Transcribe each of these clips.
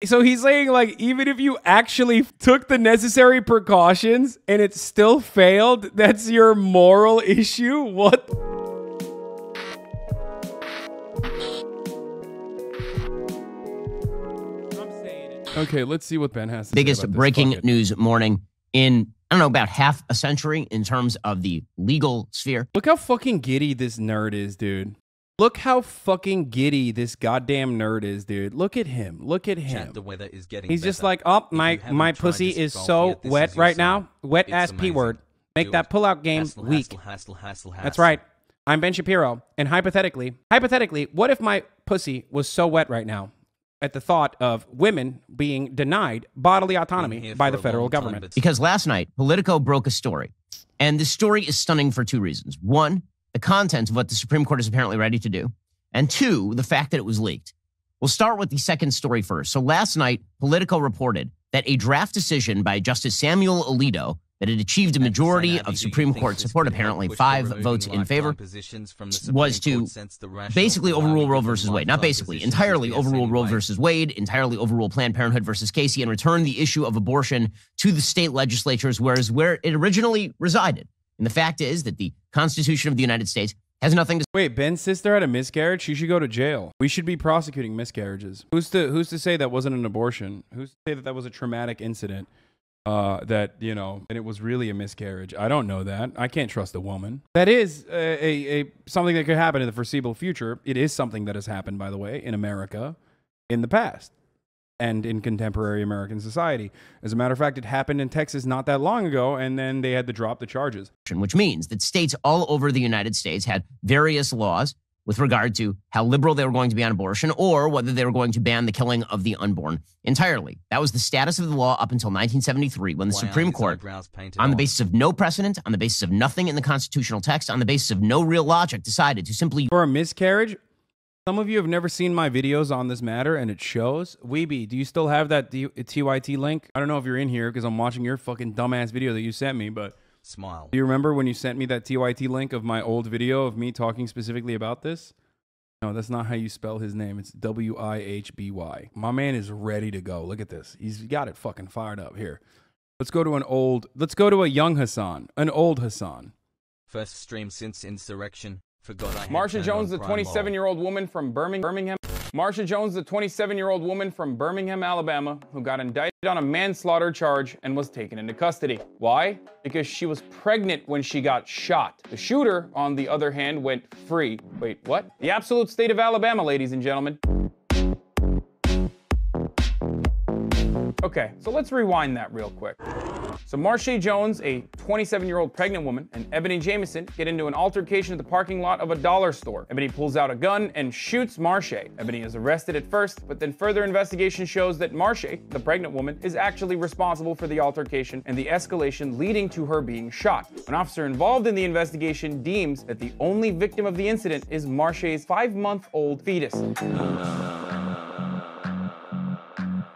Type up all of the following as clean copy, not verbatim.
So he's saying, like, even if you actually took the necessary precautions and it still failed, that's your moral issue? What? Okay, let's see what Ben has to say biggest about this breaking bucket. news morning in, I don't know, about half a century in terms of the legal sphere. Look how fucking giddy this nerd is, dude. Look how fucking giddy this goddamn nerd is, dude. Look at him. Look at him. The weather is getting He's better. just like, oh, If you my haven't tried pussy this is before so yet, this wet is your right sign. now. Wet It's ass P amazing. word. Make Do that it. pullout game Hassle, weak. hassle. That's right. I'm Ben Shapiro. And hypothetically, what if my pussy was so wet right now at the thought of women being denied bodily autonomy by the federal government? Because last night, Politico broke a story. And this story is stunning for two reasons. One, the content of what the Supreme Court is apparently ready to do. And two, the fact that it was leaked. We'll start with the second story first. So last night, Politico reported that a draft decision by Justice Samuel Alito that had achieved a majority of Supreme Court support, apparently 5 votes in favor, was to basically overrule Roe versus Wade. Not basically, entirely overrule Roe versus Wade, entirely overrule Planned Parenthood versus Casey, and return the issue of abortion to the state legislatures, whereas where it originally resided. And the fact is that the Constitution of the United States has nothing to... Wait, Ben's sister had a miscarriage? She should go to jail. We should be prosecuting miscarriages. Who's to say that wasn't an abortion? Who's to say that that was a traumatic incident? That, you know, and it was really a miscarriage. I don't know that. I can't trust a woman. That is a something that could happen in the foreseeable future. It is something that has happened, by the way, in America in the past and in contemporary American society. As a matter of fact, it happened in Texas not that long ago, and then they had to drop the charges. Which means that states all over the United States had various laws with regard to how liberal they were going to be on abortion or whether they were going to ban the killing of the unborn entirely. That was the status of the law up until 1973 when the Supreme Court, on the basis of no precedent, on the basis of nothing in the constitutional text, on the basis of no real logic, decided to simply... For a miscarriage, some of you have never seen my videos on this matter, and it shows. Weeby, do you still have that TYT link? I don't know if you're in here because I'm watching your fucking dumbass video that you sent me, but... Smile. Do you remember when you sent me that TYT link of my old video of me talking specifically about this? No, that's not how you spell his name. It's W-I-H-B-Y. My man is ready to go. Look at this. He's got it fucking fired up. Here. Let's go to a young Hasan. An old Hasan. First stream since insurrection. Forgot I had Marsha Jones, the Prime 27-year-old woman from Birmingham. Marsha Jones, the 27-year-old woman from Birmingham, Alabama, who got indicted on a manslaughter charge and was taken into custody. Why? Because she was pregnant when she got shot. The shooter, on the other hand, went free. Wait, what? The absolute state of Alabama, ladies and gentlemen. Okay, so let's rewind that real quick. So Marsha Jones, a 27-year-old pregnant woman, and Ebony Jamison get into an altercation at the parking lot of a dollar store. Ebony pulls out a gun and shoots Marsha. Ebony is arrested at first, but then further investigation shows that Marsha, the pregnant woman, is actually responsible for the altercation and the escalation leading to her being shot. An officer involved in the investigation deems that the only victim of the incident is Marsha's 5-month-old fetus.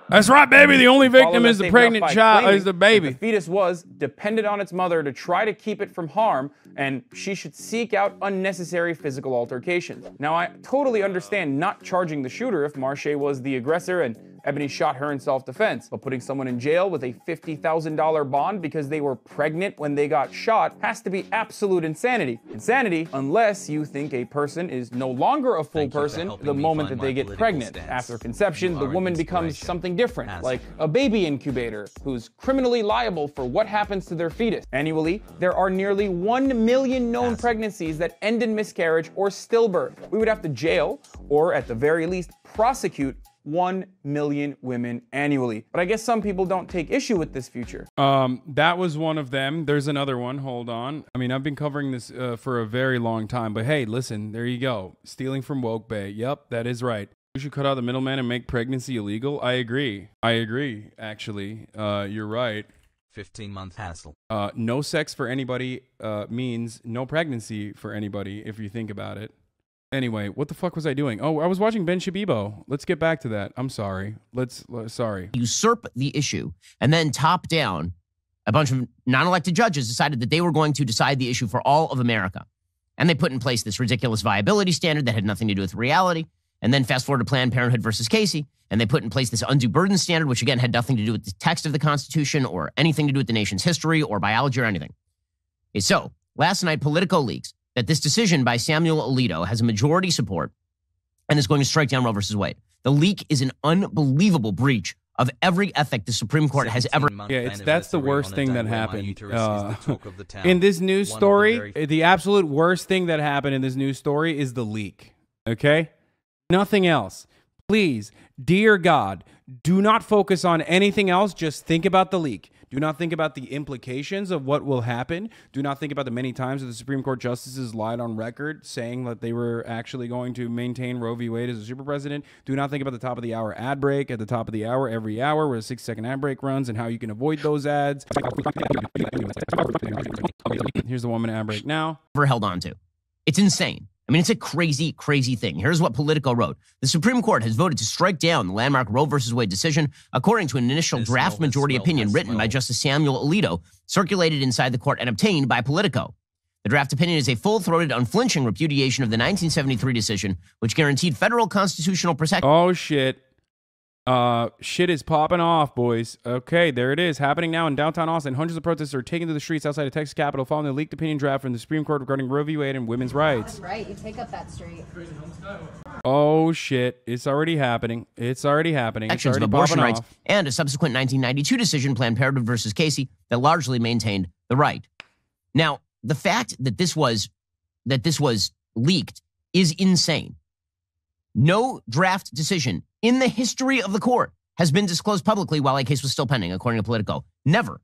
That's right, baby. The only victim is the pregnant child, is the baby. The fetus was dependent on its mother to try to keep it from harm, and she should seek out unnecessary physical altercations. Now, I totally understand not charging the shooter if Marsha was the aggressor and Ebony shot her in self-defense, but putting someone in jail with a $50,000 bond because they were pregnant when they got shot has to be absolute insanity. Insanity, unless you think a person is no longer a full person the moment that they get pregnant. After conception, the woman becomes something different, like a baby incubator who's criminally liable for what happens to their fetus. Annually, there are nearly 1 million known pregnancies that end in miscarriage or stillbirth. We would have to jail, or at the very least, prosecute 1 million women annually. But I guess some people don't take issue with this future. That was one of them. There's another one. Hold on. I mean, I've been covering this for a very long time, but hey, listen, there you go. Stealing from Woke Bay. Yep, that is right. We should cut out the middleman and make pregnancy illegal. I agree, actually. You're right. 15-month hassle. No sex for anybody means no pregnancy for anybody, if you think about it. Anyway, what the fuck was I doing? Oh, I was watching Ben Shabibo. Let's get back to that. I'm sorry. Sorry. Usurp the issue, and then top down, a bunch of non-elected judges decided that they were going to decide the issue for all of America. And they put in place this ridiculous viability standard that had nothing to do with reality. And then fast forward to Planned Parenthood versus Casey, and they put in place this undue burden standard, which again had nothing to do with the text of the Constitution or anything to do with the nation's history or biology or anything. Okay, so last night, Politico leaks that this decision by Samuel Alito has a majority support and is going to strike down Roe versus Wade. The leak is an unbelievable breach of every ethic the Supreme Court has ever. Yeah, that's the worst thing that happened. In this news story, the absolute worst thing that happened in this news story is the leak. Okay? Nothing else. Please, dear God, do not focus on anything else. Just think about the leak. Do not think about the implications of what will happen. Do not think about the many times that the Supreme Court justices lied on record saying that they were actually going to maintain Roe v. Wade as a super precedent. Do not think about the top of the hour ad break at the top of the hour every hour where a 6-second ad break runs and how you can avoid those ads. Here's the 1-minute ad break now. Ever held on to. It's insane. I mean, it's a crazy, crazy thing. Here's what Politico wrote. The Supreme Court has voted to strike down the landmark Roe versus Wade decision, according to an initial draft majority opinion written by Justice Samuel Alito, circulated inside the court and obtained by Politico. The draft opinion is a full-throated, unflinching repudiation of the 1973 decision, which guaranteed federal constitutional protection. Oh, shit. Shit is popping off, boys. Okay, there it is, happening now in downtown Austin. Hundreds of protesters are taking to the streets outside the Texas Capitol following the leaked opinion draft from the Supreme Court regarding Roe v. Wade and women's rights. Right, you take up that street. Oh, shit. It's already happening. It's already happening. Actions of abortion rights and a subsequent 1992 decision, Planned Parenthood versus Casey, that largely maintained the right. Now, the fact that this was leaked is insane. No draft decision in the history of the court has been disclosed publicly while a case was still pending, according to Politico. Never.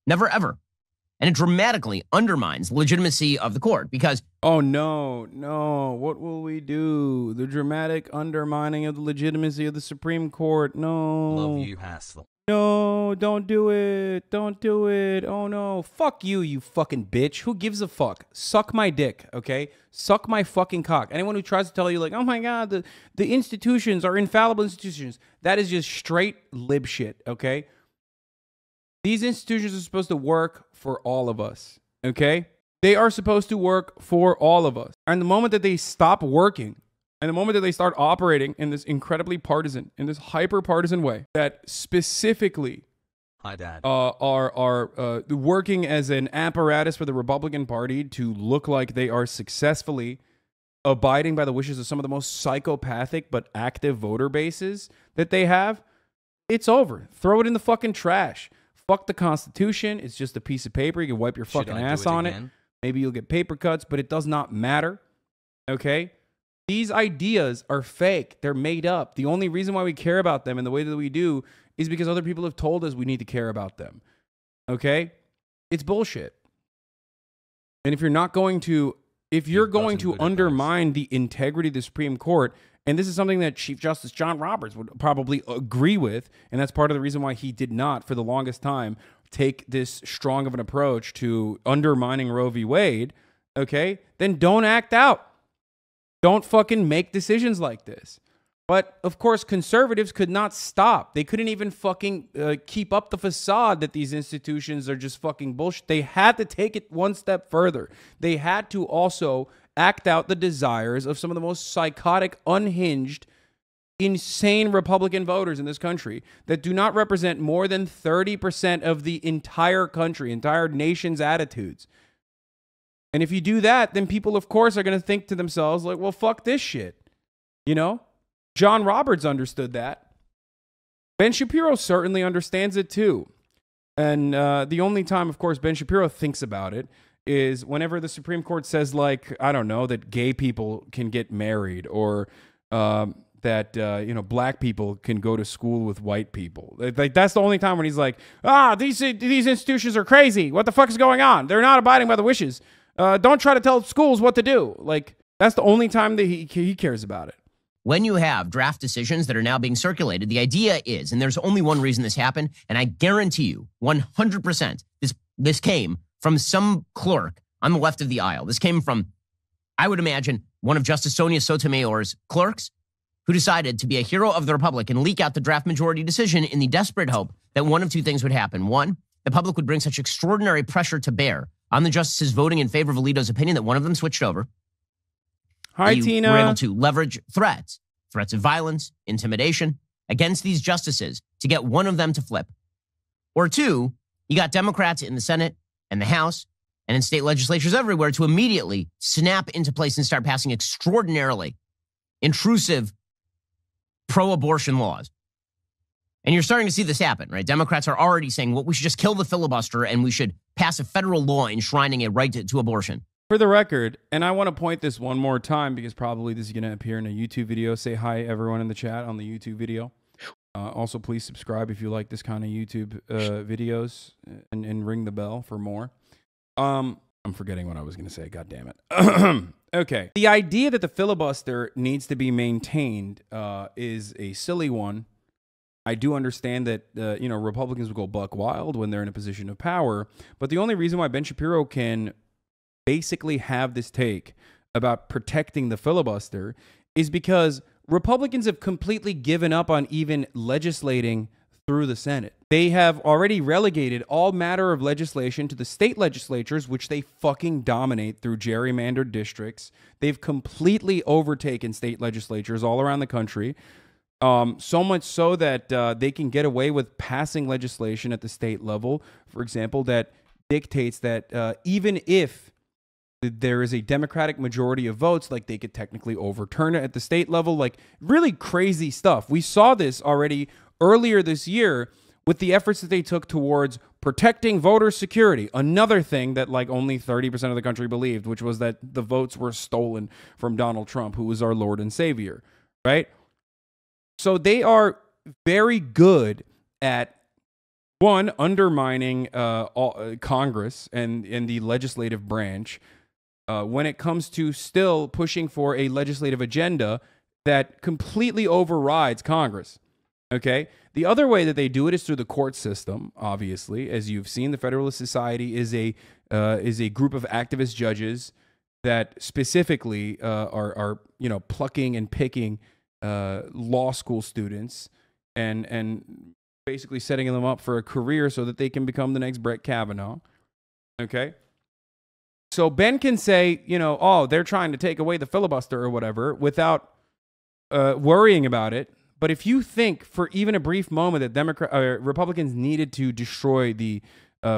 Never, ever. And it dramatically undermines the legitimacy of the court because... Oh, no. What will we do? The dramatic undermining of the legitimacy of the Supreme Court. No. Love you, Hassel. No, don't do it. Don't do it. Oh, no. Fuck you, you fucking bitch. Who gives a fuck? Suck my dick, okay? Suck my fucking cock. Anyone who tries to tell you, like, oh, my God, the institutions are infallible institutions, that is just straight lib shit, okay? These institutions are supposed to work for all of us, okay? They are supposed to work for all of us. And the moment that they stop working, and the moment that they start operating in this incredibly partisan, in this hyper-partisan way, that specifically are working as an apparatus for the Republican Party to look like they are successfully abiding by the wishes of some of the most psychopathic but active voter bases that they have, it's over. Throw it in the fucking trash. Fuck the Constitution. It's just a piece of paper. You can wipe your fucking ass on it. Maybe you'll get paper cuts, but it does not matter. Okay? These ideas are fake. They're made up. The only reason why we care about them in the way that we do is because other people have told us we need to care about them. Okay? It's bullshit. And if you're going to undermine the integrity of the Supreme Court, and this is something that Chief Justice John Roberts would probably agree with, and that's part of the reason why he did not, for the longest time, take this strong of an approach to undermining Roe v. Wade, okay? Then don't act out. Don't fucking make decisions like this. But, of course, conservatives could not stop. They couldn't even fucking keep up the facade that these institutions are just fucking bullshit. They had to take it one step further. They had to also act out the desires of some of the most psychotic, unhinged, insane Republican voters in this country that do not represent more than 30% of the entire country, entire nation's attitudes. And if you do that, then people, of course, are going to think to themselves, like, well, fuck this shit. You know? John Roberts understood that. Ben Shapiro certainly understands it too. And the only time, of course, Ben Shapiro thinks about it is whenever the Supreme Court says, like, I don't know, that gay people can get married or that, black people can go to school with white people. Like, that's the only time when he's like, these institutions are crazy. What the fuck is going on? They're not abiding by the wishes. Don't try to tell schools what to do. Like, that's the only time that he cares about it. When you have draft decisions that are now being circulated, the idea is, and there's only one reason this happened, and I guarantee you 100% this came from some clerk on the left of the aisle. This came from, I would imagine, one of Justice Sonia Sotomayor's clerks who decided to be a hero of the Republic and leak out the draft majority decision in the desperate hope that one of two things would happen. One, the public would bring such extraordinary pressure to bear on the justices voting in favor of Alito's opinion that one of them switched over. Hi, Tina. Were able to leverage threats threats of violence, intimidation against these justices to get one of them to flip. Or two, you got Democrats in the Senate and the House and in state legislatures everywhere to immediately snap into place and start passing extraordinarily intrusive pro-abortion laws. And you're starting to see this happen, right? Democrats are already saying, well, we should just kill the filibuster and we should pass a federal law enshrining a right to abortion. For the record, and I want to point this one more time because probably this is going to appear in a YouTube video. Say hi, everyone in the chat on the YouTube video. Also, please subscribe if you like this kind of YouTube videos and ring the bell for more. I'm forgetting what I was going to say. God damn it. Okay. The idea that the filibuster needs to be maintained is a silly one. I do understand that, you know, Republicans will go buck wild when they're in a position of power. But the only reason why Ben Shapiro can basically have this take about protecting the filibuster is because Republicans have completely given up on even legislating through the Senate. They have already relegated all matter of legislation to the state legislatures, which they fucking dominate through gerrymandered districts. They've completely overtaken state legislatures all around the country. So much so that they can get away with passing legislation at the state level, for example, that dictates that even if there is a Democratic majority of votes, like they could technically overturn it at the state level, like really crazy stuff. We saw this already earlier this year with the efforts that they took towards protecting voter security. Another thing that like only 30% of the country believed, which was that the votes were stolen from Donald Trump, who was our Lord and Savior, right? So they are very good at, one, undermining Congress and the legislative branch when it comes to still pushing for a legislative agenda that completely overrides Congress. Okay? The other way that they do it is through the court system, obviously. As you've seen, the Federalist Society is a group of activist judges that specifically are you know, plucking and picking law school students and basically setting them up for a career so that they can become the next Brett Kavanaugh. Okay? So Ben can say, you know, oh, they're trying to take away the filibuster or whatever without worrying about it. But if you think for even a brief moment that Republicans needed to destroy the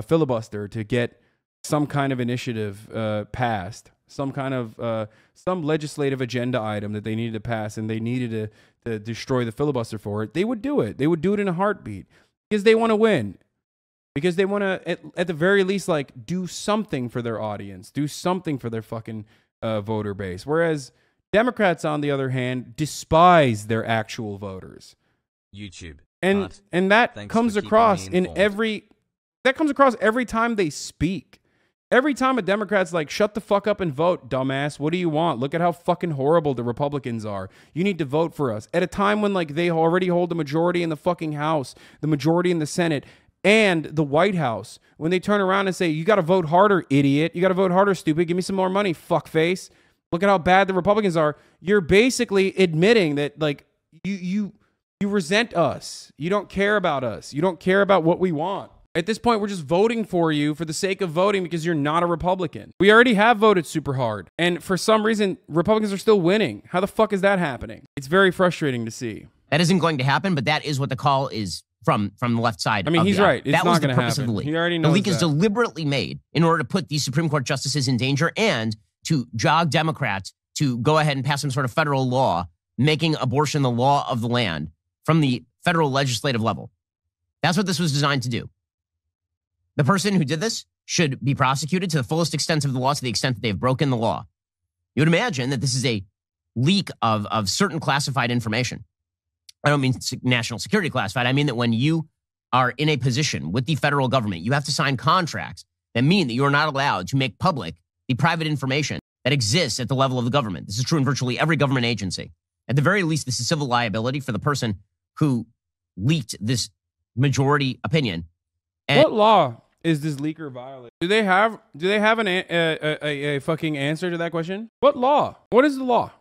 filibuster to get some kind of initiative passed, some kind of some legislative agenda item that they needed to pass, and they needed to destroy the filibuster for it, they would do it. They would do it in a heartbeat because they want to win. Because they want to, at the very least, like, do something for their audience, do something for their fucking voter base. Whereas Democrats, on the other hand, despise their actual voters. YouTube. And that comes across in every time they speak. Every time a Democrat's like, shut the fuck up and vote, dumbass. What do you want? Look at how fucking horrible the Republicans are. You need to vote for us. At a time when like they already hold the majority in the fucking House, the majority in the Senate, and the White House, when they turn around and say, you got to vote harder, idiot. You got to vote harder, stupid. Give me some more money, fuckface. Look at how bad the Republicans are. You're basically admitting that like you resent us. You don't care about us. You don't care about what we want. At this point, we're just voting for you for the sake of voting because you're not a Republican. We already have voted super hard. And for some reason, Republicans are still winning. How the fuck is that happening? It's very frustrating to see. That isn't going to happen, but that is what the call is from the left side. I mean, he's right. It's not going to happen. Of the leak. He already knows the leak that. is deliberately made in order to put these Supreme Court justices in danger and to jog Democrats to go ahead and pass some sort of federal law, making abortion the law of the land from the federal legislative level. That's what this was designed to do. The person who did this should be prosecuted to the fullest extent of the law, to the extent that they've broken the law. You would imagine that this is a leak of certain classified information. I don't mean national security classified. I mean that when you are in a position with the federal government, you have to sign contracts that mean that you are not allowed to make public the private information that exists at the level of the government. This is true in virtually every government agency. At the very least, this is civil liability for the person who leaked this majority opinion. And what law is this leaker violating? Do they have a fucking answer to that question? What law? What is the law?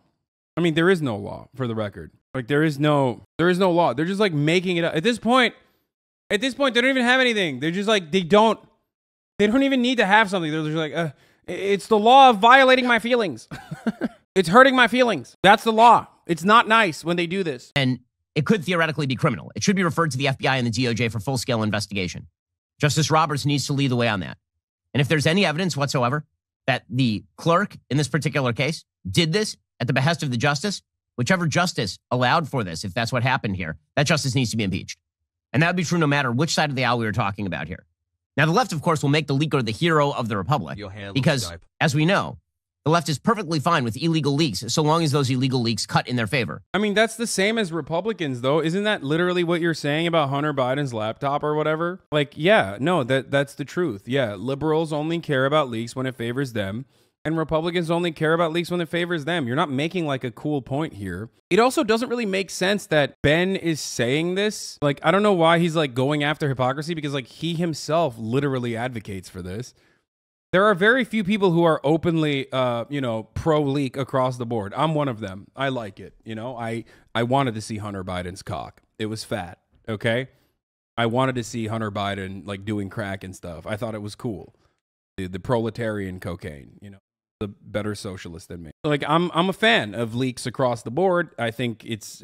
I mean, there is no law, for the record. Like there is no law. They're just like making it up. At this point, they don't even have anything. They're just like, they don't even need to have something. They're just like, it's the law of violating my feelings. It's hurting my feelings. That's the law. It's not nice when they do this. And it could theoretically be criminal. It should be referred to the FBI and the DOJ for full-scale investigation. Justice Roberts needs to lead the way on that. And if there's any evidence whatsoever that the clerk in this particular case did this at the behest of the justice, whichever justice allowed for this, if that's what happened here, that justice needs to be impeached. And that would be true no matter which side of the aisle we were talking about here. Now, the left, of course, will make the leaker the hero of the republic because, as we know, the left is perfectly fine with illegal leaks so long as those illegal leaks cut in their favor. I mean, that's the same as Republicans, though. Isn't that literally what you're saying about Hunter Biden's laptop or whatever? Like, yeah, no, that's the truth. Yeah, liberals only care about leaks when it favors them, and Republicans only care about leaks when it favors them. You're not making like a cool point here. It also doesn't really make sense that Ben is saying this. Like, I don't know why he's like going after hypocrisy because like he himself literally advocates for this. There are very few people who are openly, pro-leak across the board. I'm one of them. I like it. I wanted to see Hunter Biden's cock. It was fat, okay? I wanted to see Hunter Biden, like, doing crack and stuff. I thought it was cool. The proletarian cocaine, the better socialist than me. Like, I'm a fan of leaks across the board. I think it's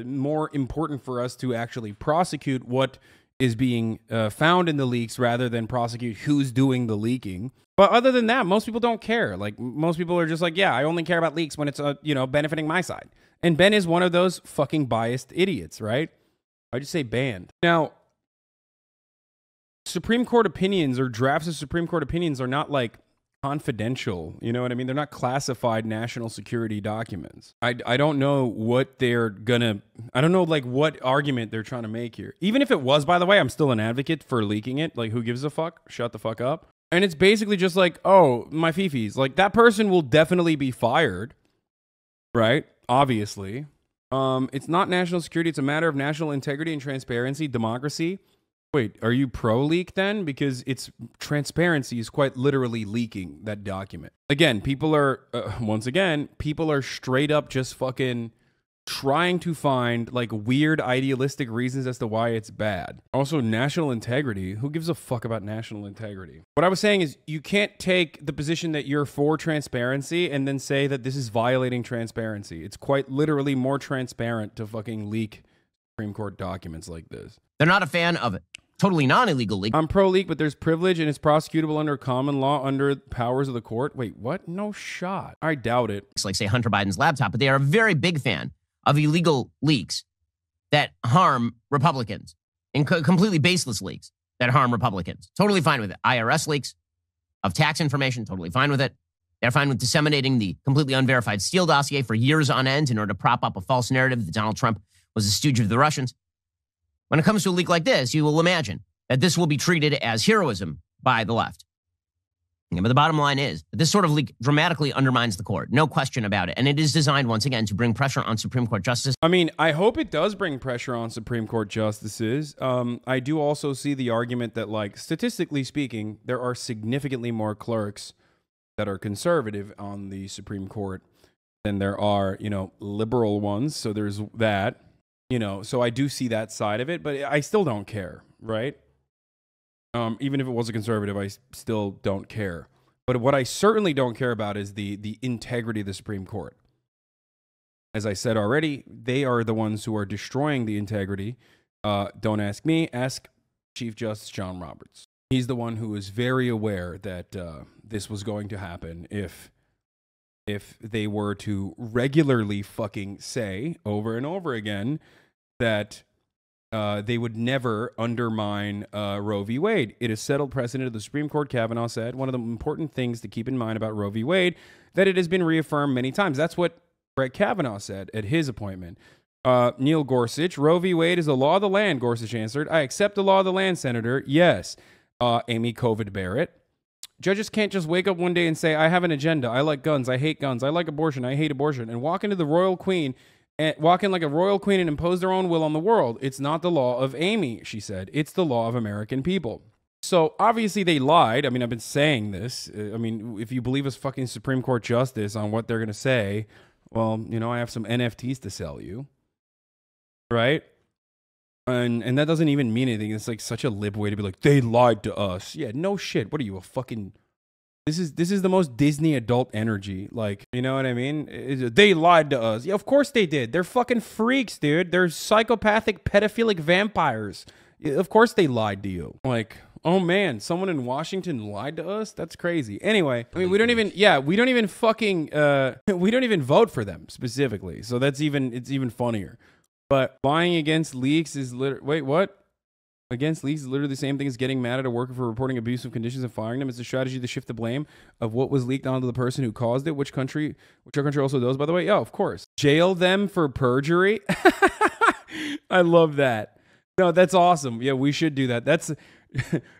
more important for us to actually prosecute what is being found in the leaks rather than prosecute who's doing the leaking. But other than that, most people don't care. Like, most people are just like, yeah, I only care about leaks when it's, benefiting my side. And Ben is one of those fucking biased idiots, right? I just say banned. Now, Supreme Court opinions or drafts of Supreme Court opinions are not like confidential. You know what I mean? They're not classified national security documents. I don't know what they're gonna, I don't know like what argument they're trying to make here. Even if it was, by the way, I'm still an advocate for leaking it. Like, who gives a fuck? Shut the fuck up. And it's basically just like, oh, my fifis. Like, that person will definitely be fired, right? Obviously. It's not national security. It's a matter of national integrity and transparency, democracy. Wait, are you pro-leak then? Because it's transparency is quite literally leaking that document. Again, people are, people are straight up just fucking trying to find like weird idealistic reasons as to why it's bad. Also, national integrity. Who gives a fuck about national integrity? What I was saying is you can't take the position that you're for transparency and then say that this is violating transparency. It's quite literally more transparent to fucking leak Supreme Court documents like this. They're not a fan of it. Totally non-illegal leak. I'm pro-leak, but there's privilege and it's prosecutable under common law under powers of the court. Wait, what? No shot. I doubt it. It's like, say, Hunter Biden's laptop, but they are a very big fan of illegal leaks that harm Republicans and completely baseless leaks that harm Republicans. Totally fine with it. IRS leaks of tax information, totally fine with it. They're fine with disseminating the completely unverified Steele dossier for years on end in order to prop up a false narrative that Donald Trump was a stooge of the Russians. When it comes to a leak like this, you will imagine that this will be treated as heroism by the left. But the bottom line is that this sort of leak dramatically undermines the court. No question about it. And it is designed, once again, to bring pressure on Supreme Court justices. I mean, I hope it does bring pressure on Supreme Court justices. I do also see the argument that, like, statistically speaking, there are significantly more clerks that are conservative on the Supreme Court than there are, liberal ones. So there's that. So I do see that side of it, but I still don't care, right? Even if it was a conservative, I still don't care. But what I certainly don't care about is the integrity of the Supreme Court. As I said already, they are the ones who are destroying the integrity. Don't ask me, ask Chief Justice John Roberts. He's the one who is very aware that this was going to happen if they were to regularly fucking say over and over again that they would never undermine Roe v. Wade. It is settled precedent of the Supreme Court, Kavanaugh said. One of the important things to keep in mind about Roe v. Wade, that it has been reaffirmed many times. That's what Brett Kavanaugh said at his appointment. Neil Gorsuch, Roe v. Wade is the law of the land, Gorsuch answered. I accept the law of the land, Senator. Yes. Amy Covid Barrett. Judges can't just wake up one day and say, I have an agenda. I like guns. I hate guns. I like abortion. I hate abortion. And walk into the royal queen and walk in like a royal queen and impose their own will on the world. It's not the law of Amy, she said. It's the law of American people. So obviously they lied. I mean, I've been saying this. I mean, if you believe a fucking Supreme Court justice on what they're going to say, well, I have some NFTs to sell you. Right? And that doesn't even mean anything. It's like such a lib way to be like, they lied to us. Yeah, no shit. What are you, a fucking This is the most Disney adult energy. Like, you know what I mean? They lied to us. Yeah, of course they did. They're fucking freaks, dude. They're psychopathic, pedophilic vampires. Of course they lied to you. Like, oh man, someone in Washington lied to us? That's crazy. Anyway, I mean, we don't even fucking, we don't even vote for them specifically. So it's even funnier. But lying against leaks is wait, what? Against leaks is literally the same thing as getting mad at a worker for reporting abusive conditions and firing them. It's a strategy to shift the blame of what was leaked onto the person who caused it, which our country also does, by the way. Yeah, of course. Jail them for perjury. I love that. No, that's awesome. Yeah, we should do that. That's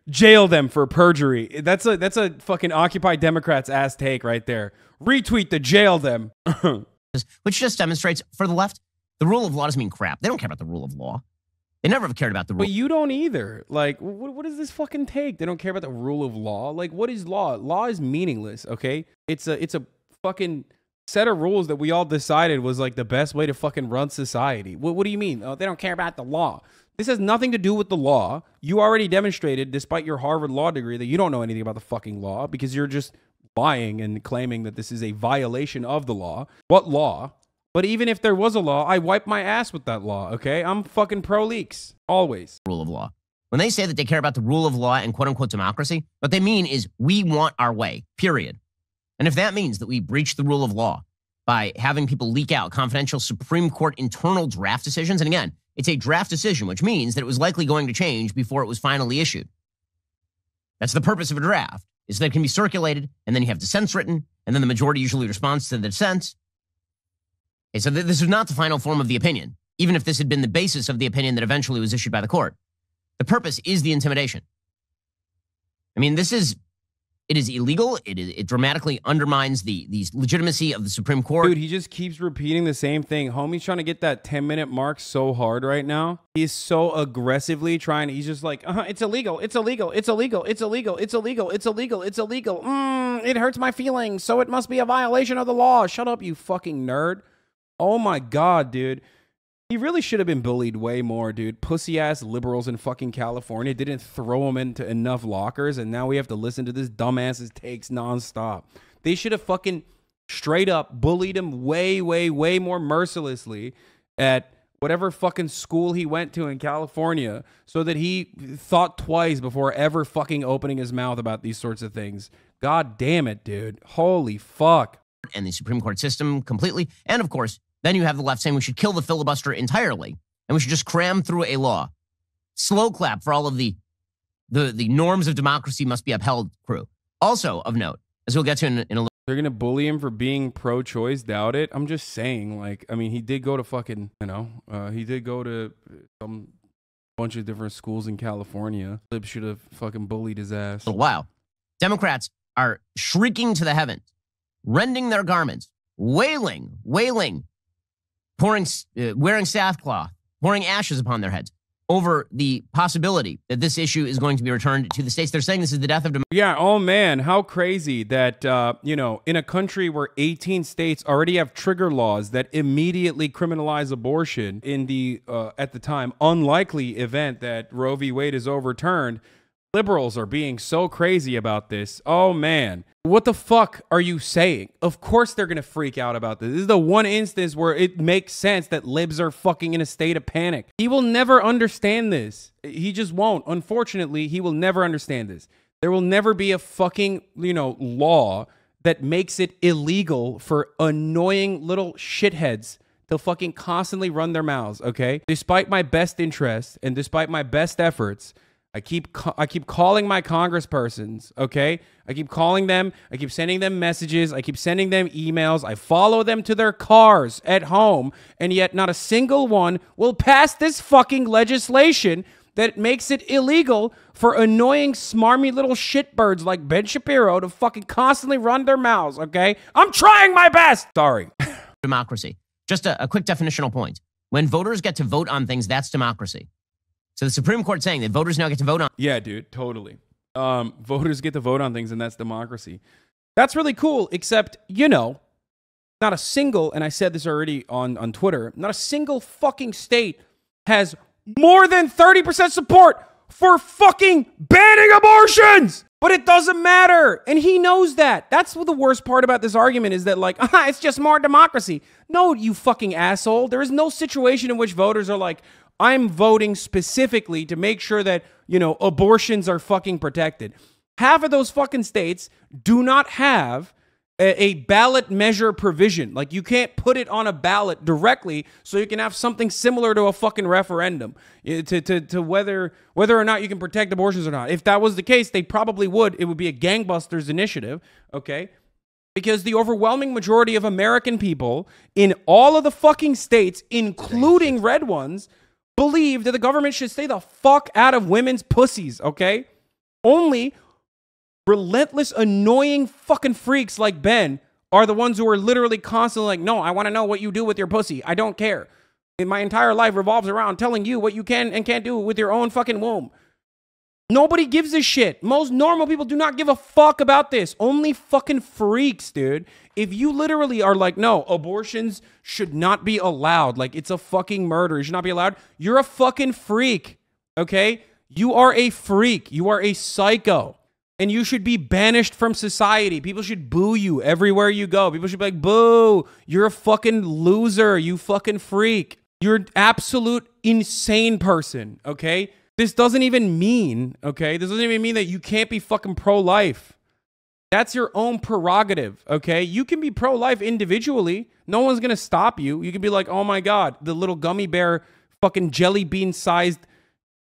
jail them for perjury. That's a fucking Occupy Democrats ass take right there. Retweet the jail them. Which just demonstrates for the left, the rule of law doesn't mean crap. They don't care about the rule of law. They never have cared about the rule. But you don't either. Like, what does this fucking take? They don't care about the rule of law. Like, what is law? Law is meaningless, okay? It's a fucking set of rules that we all decided was like the best way to fucking run society. What do you mean? Oh, they don't care about the law. This has nothing to do with the law. You already demonstrated, despite your Harvard law degree, that you don't know anything about the fucking law because you're just lying and claiming that this is a violation of the law. What law? But even if there was a law, I wipe my ass with that law, okay? I'm fucking pro-leaks, always. Rule of law. When they say that they care about the rule of law and quote-unquote democracy, what they mean is we want our way, period. And if that means that we breach the rule of law by having people leak out confidential Supreme Court internal draft decisions, and again, it's a draft decision, which means that it was likely going to change before it was finally issued. That's the purpose of a draft, is that it can be circulated, and then you have dissents written, and then the majority usually responds to the dissents. Okay, so this is not the final form of the opinion, even if this had been the basis of the opinion that eventually was issued by the court. The purpose is the intimidation. I mean, it is illegal. It dramatically undermines the legitimacy of the Supreme Court. Dude, he just keeps repeating the same thing. Homie's trying to get that 10-minute mark so hard right now. He's so aggressively trying. He's just like, it's illegal. It's illegal. It's illegal. It's illegal. It's illegal. It's illegal. It's illegal. It hurts my feelings, so it must be a violation of the law. Shut up, you fucking nerd. Oh my God, dude. He really should have been bullied way more, dude. Pussy-ass liberals in fucking California didn't throw him into enough lockers, and now we have to listen to this dumbass's takes nonstop. They should have fucking straight up bullied him way, way, way more mercilessly at whatever fucking school he went to in California so that he thought twice before ever fucking opening his mouth about these sorts of things. God damn it, dude. Holy fuck. And the Supreme Court system completely. And of course, then you have the left saying we should kill the filibuster entirely and we should just cram through a law. Slow clap for all of the norms of democracy must be upheld crew. Also of note, as we'll get to in a little. They're going to bully him for being pro-choice, doubt it. I'm just saying, like, I mean, he did go to fucking, he did go to some bunch of different schools in California. Lib should have fucking bullied his ass. A while. Democrats are shrieking to the heavens, rending their garments, wailing, wearing sackcloth, pouring ashes upon their heads over the possibility that this issue is going to be returned to the states. They're saying this is the death of democracy. Yeah, oh man, how crazy that, in a country where 18 states already have trigger laws that immediately criminalize abortion in the, at the time, unlikely event that Roe v. Wade is overturned, liberals are being so crazy about this. Oh man. What the fuck are you saying? Of course they're going to freak out about this. This is the one instance where it makes sense that libs are fucking in a state of panic. He will never understand this. He just won't. Unfortunately, he will never understand this. There will never be a fucking, law that makes it illegal for annoying little shitheads to fucking constantly run their mouths, okay? Despite my best interests and despite my best efforts, I keep calling my congresspersons, okay? I keep calling them. I keep sending them messages. I keep sending them emails. I follow them to their cars at home, and yet not a single one will pass this fucking legislation that makes it illegal for annoying, smarmy little shitbirds like Ben Shapiro to fucking constantly run their mouths, okay? I'm trying my best! Sorry. Democracy. Just a quick definitional point. When voters get to vote on things, that's democracy. So the Supreme Court saying that voters now get to vote on. Yeah, dude, totally. Voters get to vote on things, and that's democracy. That's really cool, except, not a single, and I said this already on Twitter, not a single fucking state has more than 30% support for fucking banning abortions. But it doesn't matter. And he knows that. That's what the worst part about this argument is that, like, it's just more democracy. No, you fucking asshole. There is no situation in which voters are like, I'm voting specifically to make sure that, you know, abortions are fucking protected. Half of those fucking states do not have a ballot measure provision. Like, you can't put it on a ballot directly so you can have something similar to a fucking referendum to whether or not you can protect abortions or not. If that was the case, they probably would. It would be a gangbusters initiative, okay? Because the overwhelming majority of American people in all of the fucking states, including red ones, believe that the government should stay the fuck out of women's pussies, okay? Only relentless, annoying fucking freaks like Ben are the ones who are literally constantly like, no, I want to know what you do with your pussy. I don't care. My entire life revolves around telling you what you can and can't do with your own fucking womb. Nobody gives a shit. Most normal people do not give a fuck about this. Only fucking freaks, dude. If you literally are like, no, abortions should not be allowed. Like, it's a fucking murder. It should not be allowed. You're a fucking freak, okay? You are a freak. You are a psycho. And you should be banished from society. People should boo you everywhere you go. People should be like, boo, you're a fucking loser, you fucking freak. You're an absolute insane person, okay? This doesn't even mean, okay? This doesn't even mean that you can't be fucking pro-life. That's your own prerogative, okay? You can be pro-life individually. No one's gonna stop you. You can be like, oh my God, the little gummy bear fucking jelly bean-sized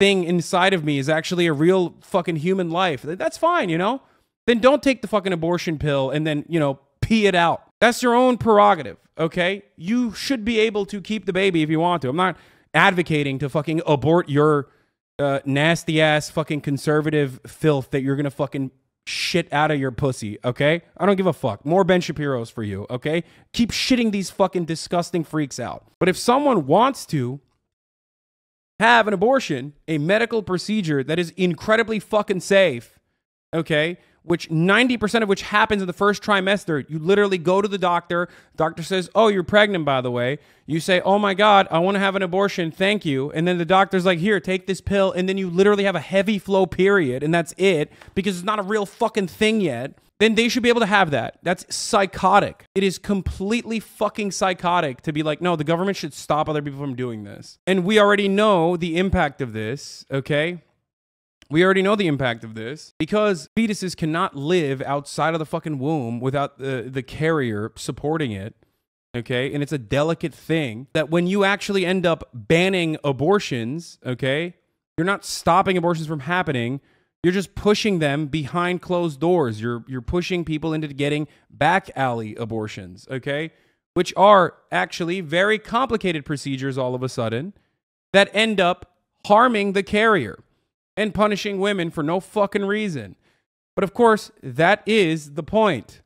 thing inside of me is actually a real fucking human life. That's fine, you know? Then don't take the fucking abortion pill and then, you know, pee it out. That's your own prerogative, okay? You should be able to keep the baby if you want to. I'm not advocating to fucking abort your nasty ass fucking conservative filth that you're gonna fucking shit out of your pussy, okay? I don't give a fuck. More Ben Shapiro's for you, okay? Keep shitting these fucking disgusting freaks out. But if someone wants to have an abortion, a medical procedure that is incredibly fucking safe, okay, which 90% of which happens in the first trimester. You literally go to the doctor says, oh, you're pregnant, by the way. You say, oh my God, I want to have an abortion, thank you. And then the doctor's like, here, take this pill. And then you literally have a heavy flow period, and that's it, because it's not a real fucking thing yet. Then they should be able to have that. That's psychotic. It is completely fucking psychotic to be like, no, the government should stop other people from doing this. And we already know the impact of this, okay? We already know the impact of this because fetuses cannot live outside of the fucking womb without the carrier supporting it, okay? And it's a delicate thing that when you actually end up banning abortions, okay, you're not stopping abortions from happening. You're just pushing them behind closed doors. You're pushing people into getting back alley abortions, okay? Which are actually very complicated procedures all of a sudden that end up harming the carrier and punishing women for no fucking reason. But of course, that is the point.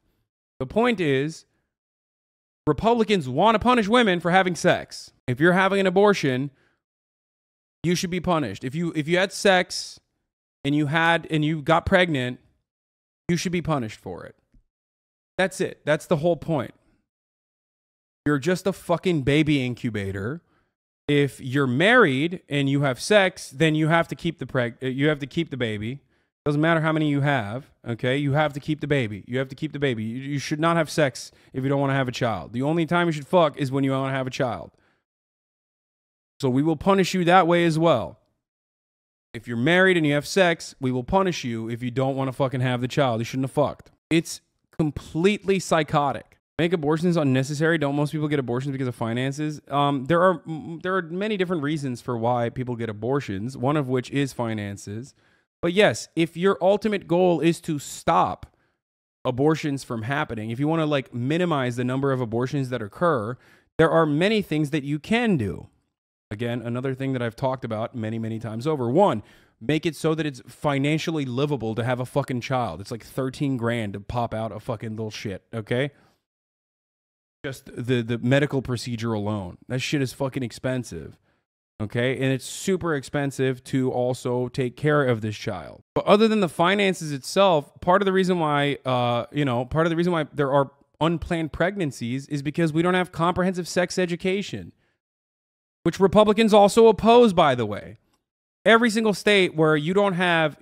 The point is, Republicans want to punish women for having sex. If you're having an abortion, you should be punished. If you had sex and you got pregnant, you should be punished for it. That's it. That's the whole point. You're just a fucking baby incubator. If you're married and you have sex, then you have to keep the baby. Doesn't matter how many you have, okay? You have to keep the baby. You have to keep the baby. You should not have sex if you don't want to have a child. The only time you should fuck is when you want to have a child. So we will punish you that way as well. If you're married and you have sex, we will punish you if you don't want to fucking have the child. You shouldn't have fucked. It's completely psychotic. Make abortions unnecessary. Don't most people get abortions because of finances? There are many different reasons for why people get abortions, one of which is finances. But yes, if your ultimate goal is to stop abortions from happening, if you want to like minimize the number of abortions that occur, there are many things that you can do. Again, another thing that I've talked about many, many times over. One, make it so that it's financially livable to have a fucking child. It's like 13 grand to pop out a fucking little shit, okay? Just the medical procedure alone. That shit is fucking expensive, okay? And it's super expensive to also take care of this child. But other than the finances itself, part of the reason why, part of the reason why there are unplanned pregnancies is because we don't have comprehensive sex education, which Republicans also oppose, by the way. every single state where you have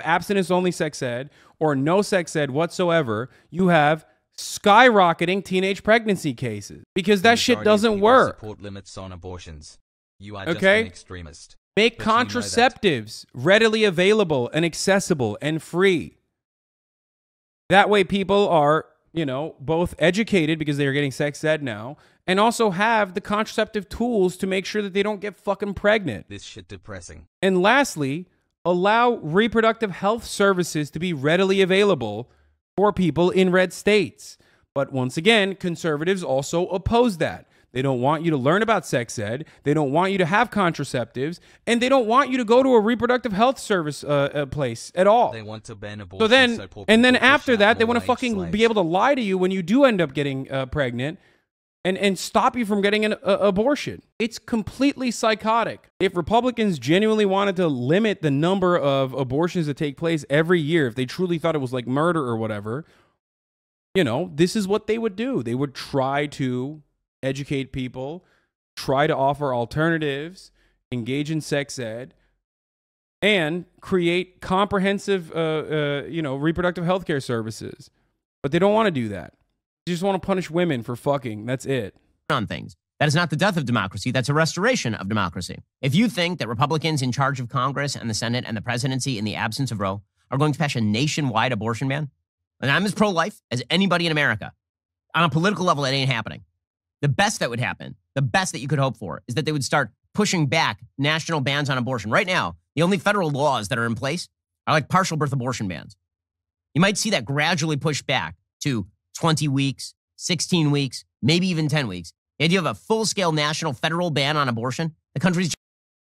abstinence only sex ed or no sex ed whatsoever, you have skyrocketing teenage pregnancy cases because that shit doesn't work. Support limits on abortions. You are just an extremist. Make contraceptives readily available and accessible and free. That way people are, you know, both educated because they are getting sex ed now and also have the contraceptive tools to make sure that they don't get fucking pregnant. This shit depressing. And lastly, allow reproductive health services to be readily available for people in red states. But once again, conservatives also oppose that. They don't want you to learn about sex ed. They don't want you to have contraceptives. And they don't want you to go to a reproductive health service place at all. They want to ban abortion. And then after that, they want to fucking be able to lie to you when you do end up getting pregnant and stop you from getting an abortion. It's completely psychotic. If Republicans genuinely wanted to limit the number of abortions that take place every year, if they truly thought it was like murder or whatever, you know, this is what they would do. They would try to educate people, try to offer alternatives, engage in sex ed, and create comprehensive, reproductive health care services. But they don't want to do that. They just want to punish women for fucking. That's it. On things. That is not the death of democracy. That's a restoration of democracy. If you think that Republicans in charge of Congress and the Senate and the presidency in the absence of Roe are going to pass a nationwide abortion ban, and I'm as pro-life as anybody in America, on a political level, it ain't happening. The best that would happen, the best that you could hope for, is that they would start pushing back national bans on abortion. Right now, the only federal laws that are in place are like partial birth abortion bans. You might see that gradually pushed back to 20 weeks, 16 weeks, maybe even 10 weeks. The idea of a full-scale national federal ban on abortion, the country's...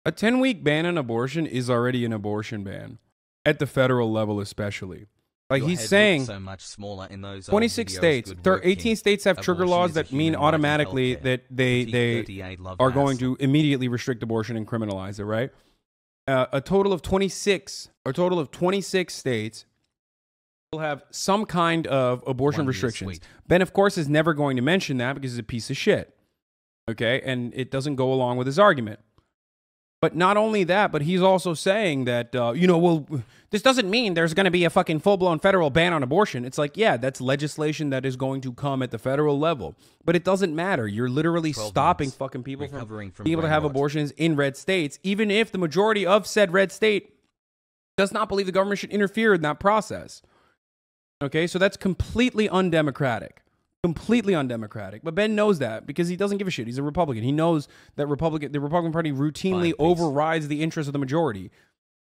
A 10-week ban on abortion is already an abortion ban, at the federal level especially. Like he's saying, so much smaller in those 26 states, 18 states have trigger laws that mean automatically that they are going to immediately restrict abortion and criminalize it, right? A total of 26 states will have some kind of abortion restrictions. Ben, of course, is never going to mention that because he's a piece of shit. Okay, and it doesn't go along with his argument. But not only that, but he's also saying that, this doesn't mean there's going to be a fucking full-blown federal ban on abortion. It's like, yeah, that's legislation that is going to come at the federal level. But it doesn't matter. You're literally stopping fucking people from being able to have abortions in red states, even if the majority of said red state does not believe the government should interfere in that process. Okay, so that's completely undemocratic. Completely undemocratic. But Ben knows that because he doesn't give a shit. He's a Republican. He knows that the Republican Party routinely overrides the interests of the majority.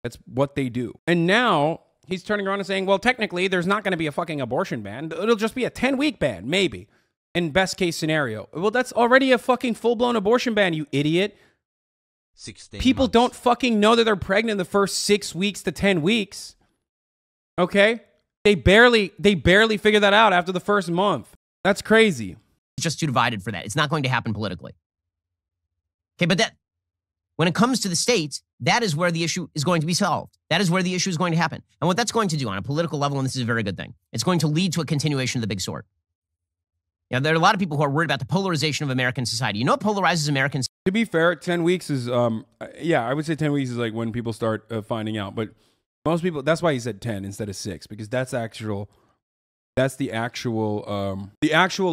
That's what they do. And now he's turning around and saying, well, technically, there's not going to be a fucking abortion ban. It'll just be a 10-week ban, maybe, in best case scenario. Well, that's already a fucking full-blown abortion ban, you idiot. 16 People months. don't fucking know that they're pregnant in the first 6 weeks to 10 weeks. Okay? They barely figure that out after the first month. That's crazy. It's just too divided for that. It's not going to happen politically. Okay, but that when it comes to the states, that is where the issue is going to be solved. That is where the issue is going to happen. And what that's going to do on a political level, and this is a very good thing, it's going to lead to a continuation of the big sword. Now, there are a lot of people who are worried about the polarization of American society. You know what polarizes American society? To be fair, 10 weeks is, I would say 10 weeks is like when people start finding out. But most people, that's why he said 10 instead of 6, because that's the actual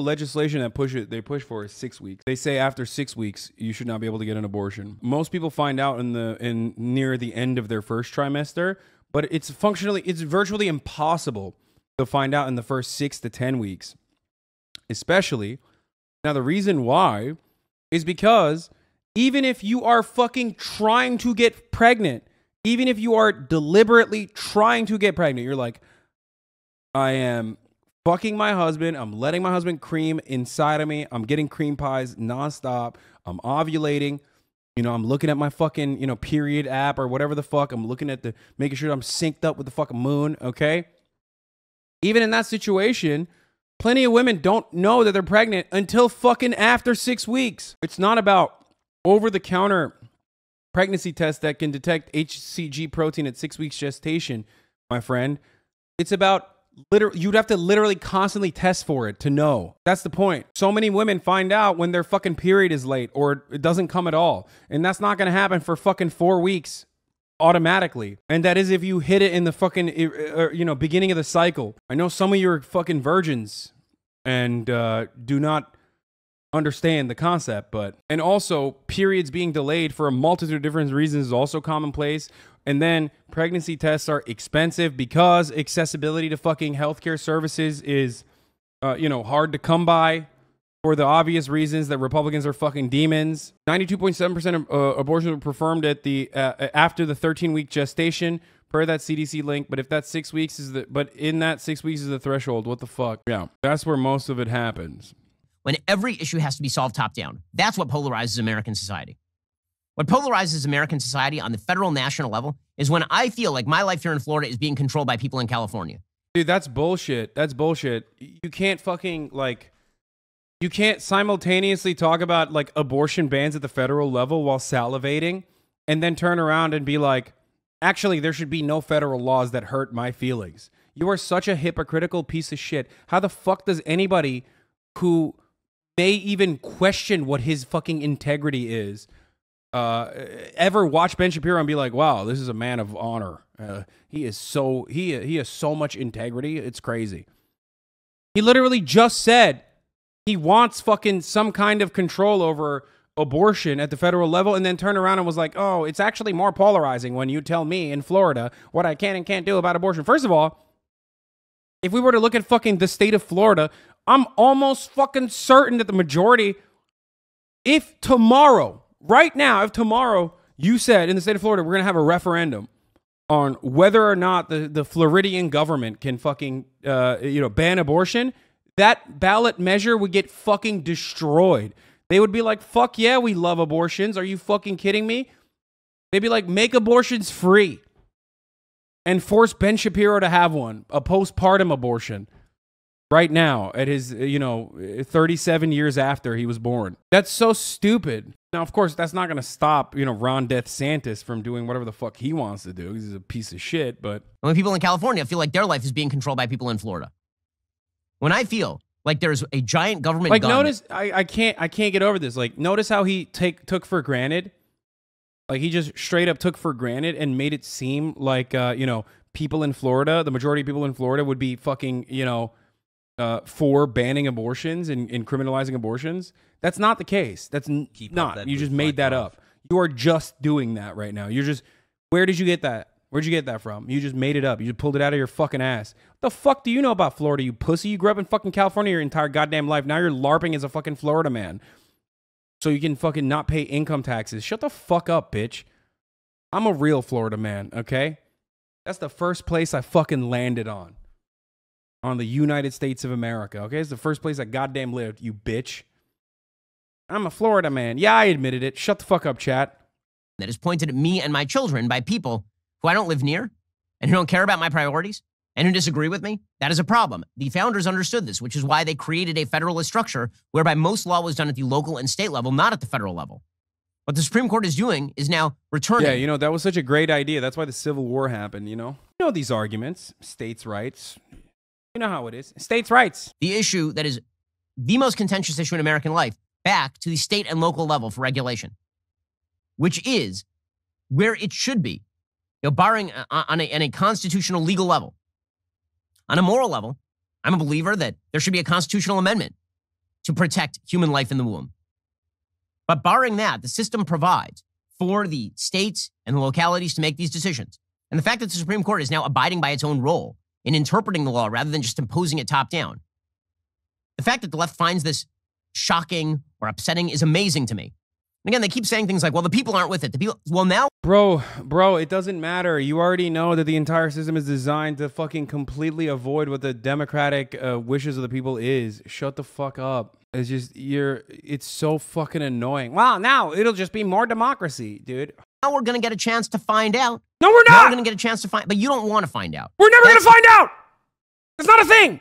legislation that they push for is 6 weeks. They say after 6 weeks, you should not be able to get an abortion. Most people find out near the end of their first trimester, but it's virtually impossible to find out in the first 6 to 10 weeks. Especially, now the reason why is because even if you are fucking trying to get pregnant, even if you are deliberately trying to get pregnant, you're like, I am fucking my husband, I'm letting my husband cream inside of me, I'm getting cream pies nonstop, I'm ovulating, I'm looking at my fucking, period app or whatever the fuck, I'm looking at making sure I'm synced up with the fucking moon, okay? Even in that situation, plenty of women don't know that they're pregnant until fucking after 6 weeks. It's not about over-the-counter pregnancy tests that can detect HCG protein at 6 weeks gestation, my friend. It's about you'd have to literally constantly test for it to know. That's the point. So many women find out when their fucking period is late or it doesn't come at all. And that's not going to happen for fucking 4 weeks automatically. And that is if you hit it in the fucking, beginning of the cycle. I know some of you are fucking virgins and do not understand the concept, and also periods being delayed for a multitude of different reasons is also commonplace. And then pregnancy tests are expensive because accessibility to fucking healthcare services is, hard to come by for the obvious reasons that Republicans are fucking demons. 92.7% of abortions were performed at after the 13-week gestation per that CDC link. But if that 6 weeks is in that 6 weeks is the threshold, what the fuck? Yeah, that's where most of it happens. When every issue has to be solved top down, that's what polarizes American society. What polarizes American society on the federal national level is when I feel like my life here in Florida is being controlled by people in California. Dude, that's bullshit. That's bullshit. You can't fucking, you can't simultaneously talk about, abortion bans at the federal level while salivating and then turn around and be like, actually, there should be no federal laws that hurt my feelings. You are such a hypocritical piece of shit. How the fuck does anybody who may even question what his fucking integrity is ever watch Ben Shapiro and be like, wow, this is a man of honor. He has so much integrity. It's crazy. He literally just said he wants fucking some kind of control over abortion at the federal level and then turned around and was like, oh, it's actually more polarizing when you tell me in Florida what I can and can't do about abortion. First of all, if we were to look at fucking the state of Florida, I'm almost fucking certain that the majority, if tomorrow you said in the state of Florida, we're going to have a referendum on whether or not the Floridian government can fucking, ban abortion, that ballot measure would get fucking destroyed. They would be like, fuck yeah, we love abortions. Are you fucking kidding me? They'd be like, make abortions free and force Ben Shapiro to have one, a postpartum abortion. Right now, at his, 37 years after he was born. That's so stupid. Now, of course, that's not going to stop, Ron DeSantis from doing whatever the fuck he wants to do. He's a piece of shit, but... When people in California feel like their life is being controlled by people in Florida. When I feel like there's a giant government gun... notice, I can't get over this. Notice how he took for granted. He just straight up took for granted and made it seem like, people in Florida, the majority of people in Florida would be fucking, for banning abortions and criminalizing abortions. That's not the case. That's not. You just made that up. You are just doing that right now. Where did you get that? Where'd you get that from? You just made it up. You just pulled it out of your fucking ass. What the fuck do you know about Florida, you pussy? You grew up in fucking California your entire goddamn life. Now you're LARPing as a fucking Florida man. So you can fucking not pay income taxes. Shut the fuck up, bitch. I'm a real Florida man, okay? That's the first place I fucking landed on the United States of America, okay? It's the first place I goddamn lived, you bitch. I'm a Florida man. Yeah, I admitted it. Shut the fuck up, chat. That is pointed at me and my children by people who I don't live near and who don't care about my priorities and who disagree with me. That is a problem. The founders understood this, which is why they created a federalist structure whereby most law was done at the local and state level, not at the federal level. What the Supreme Court is doing is now returning. Yeah, that was such a great idea. That's why the Civil War happened, You know these arguments. States' rights. You know how it is. States' rights. The issue that is the most contentious issue in American life back to the state and local level for regulation, which is where it should be, barring on a constitutional legal level. On a moral level, I'm a believer that there should be a constitutional amendment to protect human life in the womb. But barring that, the system provides for the states and the localities to make these decisions. And the fact that the Supreme Court is now abiding by its own role in interpreting the law rather than just imposing it top down. The fact that the left finds this shocking or upsetting is amazing to me. And again, they keep saying things like, well, the people aren't with it. The people, well, now... Bro, it doesn't matter. You already know that the entire system is designed to fucking completely avoid what the democratic wishes of the people is. Shut the fuck up. It's just, it's so fucking annoying. Wow, now it'll just be more democracy, dude. Now we're going to get a chance to find out. No, we're not. Now we're going to get a chance to find, but you don't want to find out. We're never going to find out. It's not a thing.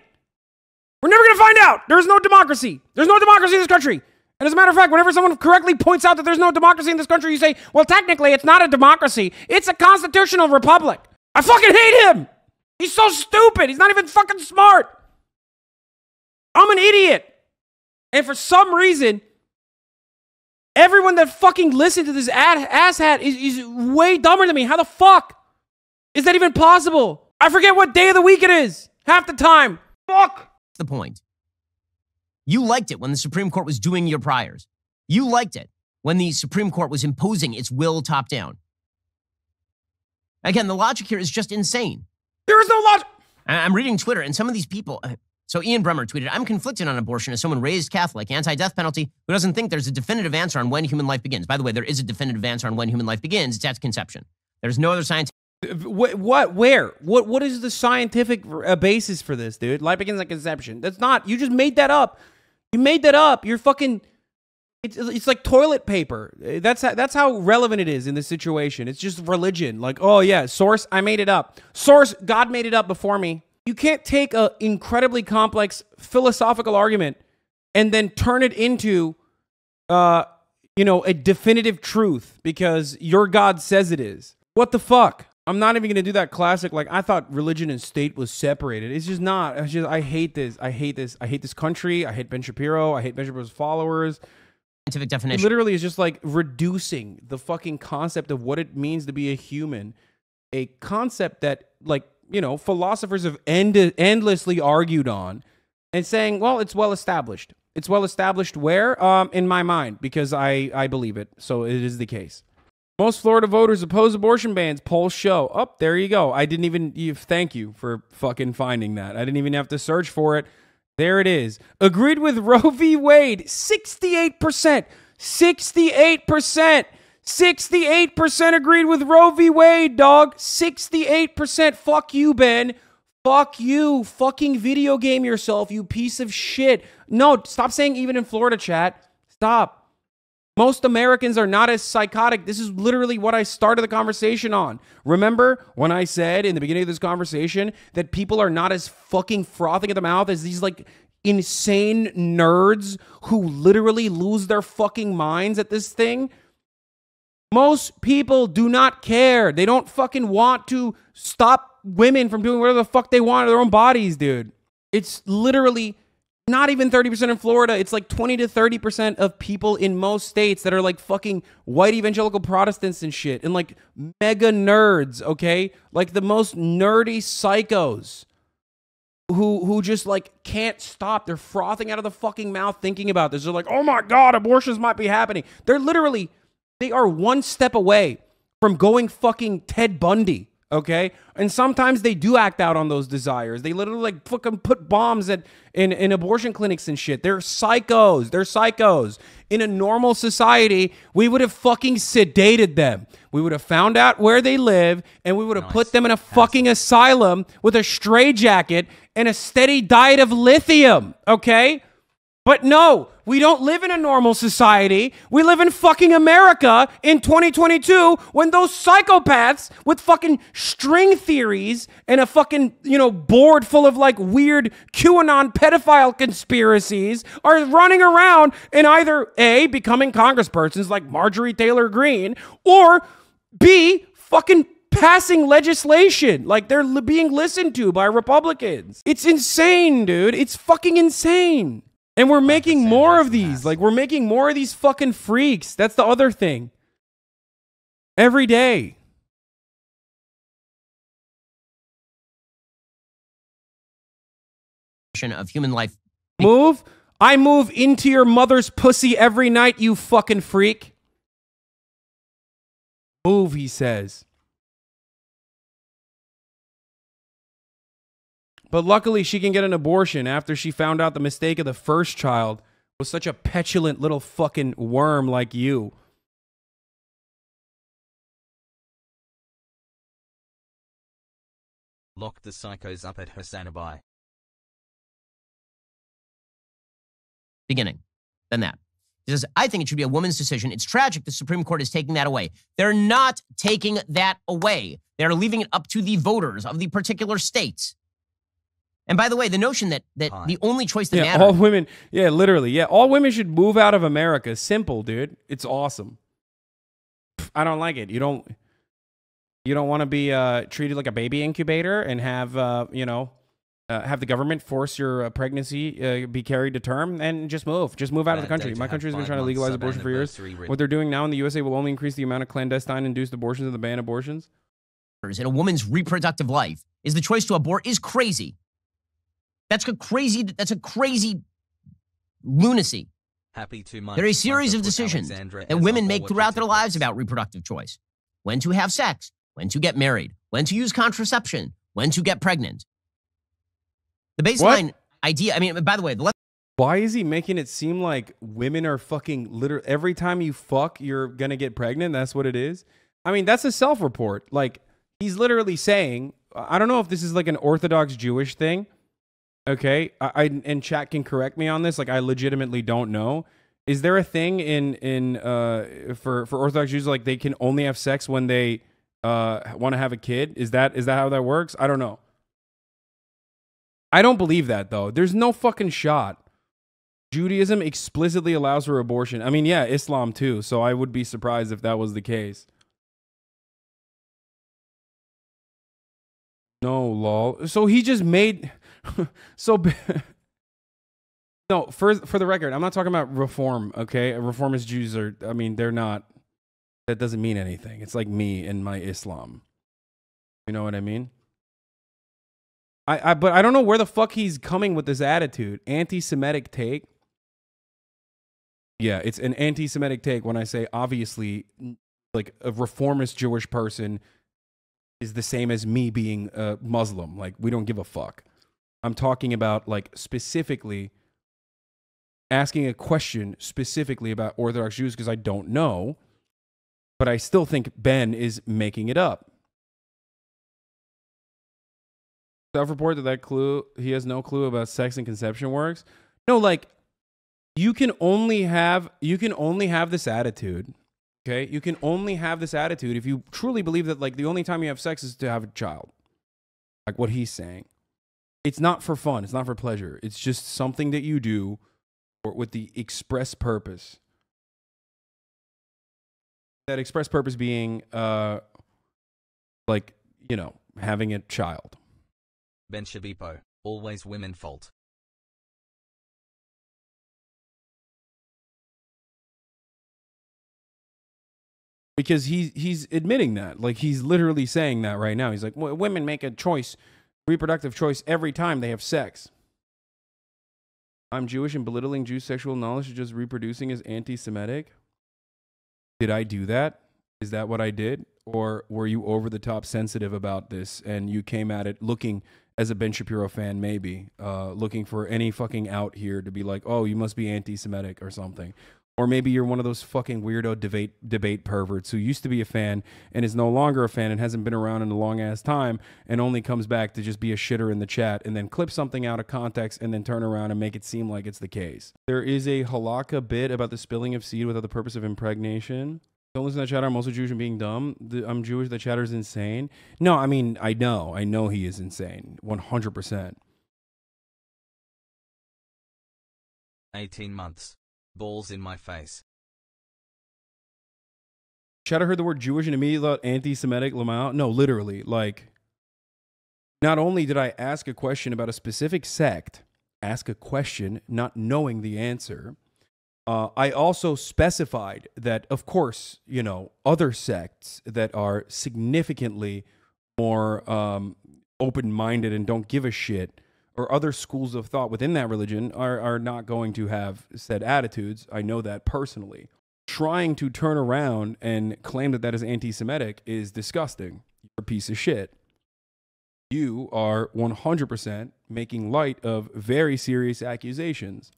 We're never going to find out. There's no democracy. There's no democracy in this country. And as a matter of fact, whenever someone correctly points out that there's no democracy in this country, you say, well, technically, it's not a democracy. It's a constitutional republic. I fucking hate him. He's so stupid. He's not even fucking smart. I'm an idiot. And for some reason, everyone that fucking listened to this asshat is way dumber than me. How the fuck is that even possible? I forget what day of the week it is. Half the time. Fuck. The point. You liked it when the Supreme Court was doing your priors. You liked it when the Supreme Court was imposing its will top down. Again, the logic here is just insane. There is no logic. I'm reading Twitter, and some of these people... So Ian Bremmer tweeted, I'm conflicted on abortion as someone raised Catholic, anti-death penalty, who doesn't think there's a definitive answer on when human life begins. By the way, there is a definitive answer on when human life begins. It's at conception. There's no other scientific... What? Where? What is the scientific basis for this, dude? Life begins at conception. That's not... You just made that up. You made that up. You're fucking... It's like toilet paper. That's how relevant it is in this situation. It's just religion. Like, oh yeah, source, I made it up. Source, God made it up before me. You can't take an incredibly complex philosophical argument and then turn it into, a definitive truth because your God says it is. What the fuck? I'm not even going to do that classic, like, I thought religion and state was separated. It's just not. I hate this. I hate this. I hate this country. I hate Ben Shapiro. I hate Ben Shapiro's followers. Scientific definition. It literally is just like reducing the fucking concept of what it means to be a human. A concept that, like, philosophers have endlessly argued on and saying, well, it's well established. It's well established where? In my mind, because I believe it. So it is the case. Most Florida voters oppose abortion bans. Polls show. Oh, there you go. I didn't even, thank you for fucking finding that. I didn't even have to search for it. There it is. Agreed with Roe v. Wade. 68%. 68%. 68% agreed with Roe v. Wade, dog. 68%. Fuck you, Ben. Fuck you. Fucking video game yourself, you piece of shit. No, stop saying even in Florida, chat. Stop. Most Americans are not as psychotic. This is literally what I started the conversation on. Remember when I said in the beginning of this conversation that people are not as fucking frothing at the mouth as these like insane nerds who literally lose their fucking minds at this thing? Most people do not care. They don't fucking want to stop women from doing whatever the fuck they want to their own bodies, dude. It's literally not even 30% in Florida. It's like 20 to 30% of people in most states that are like fucking white evangelical Protestants and shit. And like mega nerds, okay? Like the most nerdy psychos who just like can't stop. They're frothing out of the fucking mouth thinking about this. They're like, oh my God, abortions might be happening. They are one step away from going fucking Ted Bundy. Okay, and sometimes they do act out on those desires. They literally like fucking put bombs in abortion clinics and shit. They're psychos. They're psychos. In a normal society, we would have fucking sedated them. We would have found out where they live, and we would have put them in a fucking asylum with a straitjacket and a steady diet of lithium. Okay. But no, we don't live in a normal society. We live in fucking America in 2022 when those psychopaths with fucking string theories and a fucking, board full of like weird QAnon pedophile conspiracies are running around and either A, becoming congresspersons like Marjorie Taylor Greene, or B, fucking passing legislation like they're being listened to by Republicans. It's insane, dude. It's fucking insane. And we're making more of these. Like, we're making more of these fucking freaks. That's the other thing. Every day. Of human life. Move? I move into your mother's pussy every night, you fucking freak. Move, he says. But luckily, she can get an abortion after she found out the mistake of the first child was such a petulant little fucking worm like you. Lock the psychos up at Hasanabi. Beginning. Then that. He says, I think it should be a woman's decision. It's tragic the Supreme Court is taking that away. They're not taking that away. They're leaving it up to the voters of the particular states. And by the way, the notion that the only choice that matters... all women... Yeah, literally. Yeah, all women should move out of America. Simple, dude. It's awesome. I don't like it. You don't... You don't want to be treated like a baby incubator and have, have the government force your pregnancy be carried to term, and just move. Just move out of the country. My country has been trying to legalize abortion for years. What they're doing now in the USA will only increase the amount of clandestine induced abortions and the ban abortions. In a woman's reproductive life is the choice to abort is crazy. That's a crazy lunacy. There are a series of decisions that women make throughout their lives about reproductive choice. When to have sex, when to get married, when to use contraception, when to get pregnant. The baseline idea, I mean, by the way, why is he making it seem like women are fucking literally, every time you fuck, you're going to get pregnant? That's what it is? I mean, that's a self-report. Like, he's literally saying, I don't know if this is like an Orthodox Jewish thing. Okay, and chat can correct me on this. Like, I legitimately don't know. Is there a thing for Orthodox Jews, like they can only have sex when they want to have a kid? Is that how that works? I don't know. I don't believe that though. There's no fucking shot. Judaism explicitly allows for abortion. I mean, yeah, Islam too. So I would be surprised if that was the case. No, lol. So he just made no, for the record, I'm not talking about reform, okay? Reformist Jews are, I mean, they're not, that doesn't mean anything. It's like me and my Islam. You know what I mean? But I don't know where the fuck he's coming with this attitude. Anti-Semitic take. Yeah, it's an anti-Semitic take when I say, obviously, like a reformist Jewish person is the same as me being a Muslim. Like, we don't give a fuck. I'm talking about, like, specifically asking a question specifically about Orthodox Jews because I don't know, but I still think Ben is making it up. Self-report that clue, he has no clue about sex and conception works. No, like, you can only have this attitude. Okay, you can only have this attitude if you truly believe that, like, the only time you have sex is to have a child. Like what he's saying. It's not for fun. It's not for pleasure. It's just something that you do with the express purpose. That express purpose being, like, you know, having a child. Ben Shabibo, always women fault. Because he's admitting that. Like, he's literally saying that right now. He's like, women make a choice, reproductive choice, every time they have sex. I'm Jewish and belittling Jews' sexual knowledge is just reproducing is anti-Semitic. Did I do that? Is that what I did? Or were you over the top sensitive about this and you came at it looking, as a Ben Shapiro fan maybe, looking for any fucking out here to be like, oh, you must be anti-Semitic or something. Or maybe you're one of those fucking weirdo debate perverts who used to be a fan and is no longer a fan and hasn't been around in a long ass time and only comes back to just be a shitter in the chat and then clip something out of context and then turn around and make it seem like it's the case. There is a halakha bit about the spilling of seed without the purpose of impregnation. Don't listen to that chatter. I'm also Jewish and being dumb. I'm Jewish. That chatter is insane. No, I mean, I know he is insane. 100%. 18 months. Balls in my face. Chatter heard the word Jewish and immediately thought anti-Semitic. Lamau. No, literally. Like, not only did I ask a question about a specific sect, ask a question not knowing the answer, I also specified that, of course, you know, other sects that are significantly more open-minded and don't give a shit, or other schools of thought within that religion are not going to have said attitudes. I know that personally. Trying to turn around and claim that that is anti-Semitic is disgusting. You're a piece of shit. You are 100% making light of very serious accusations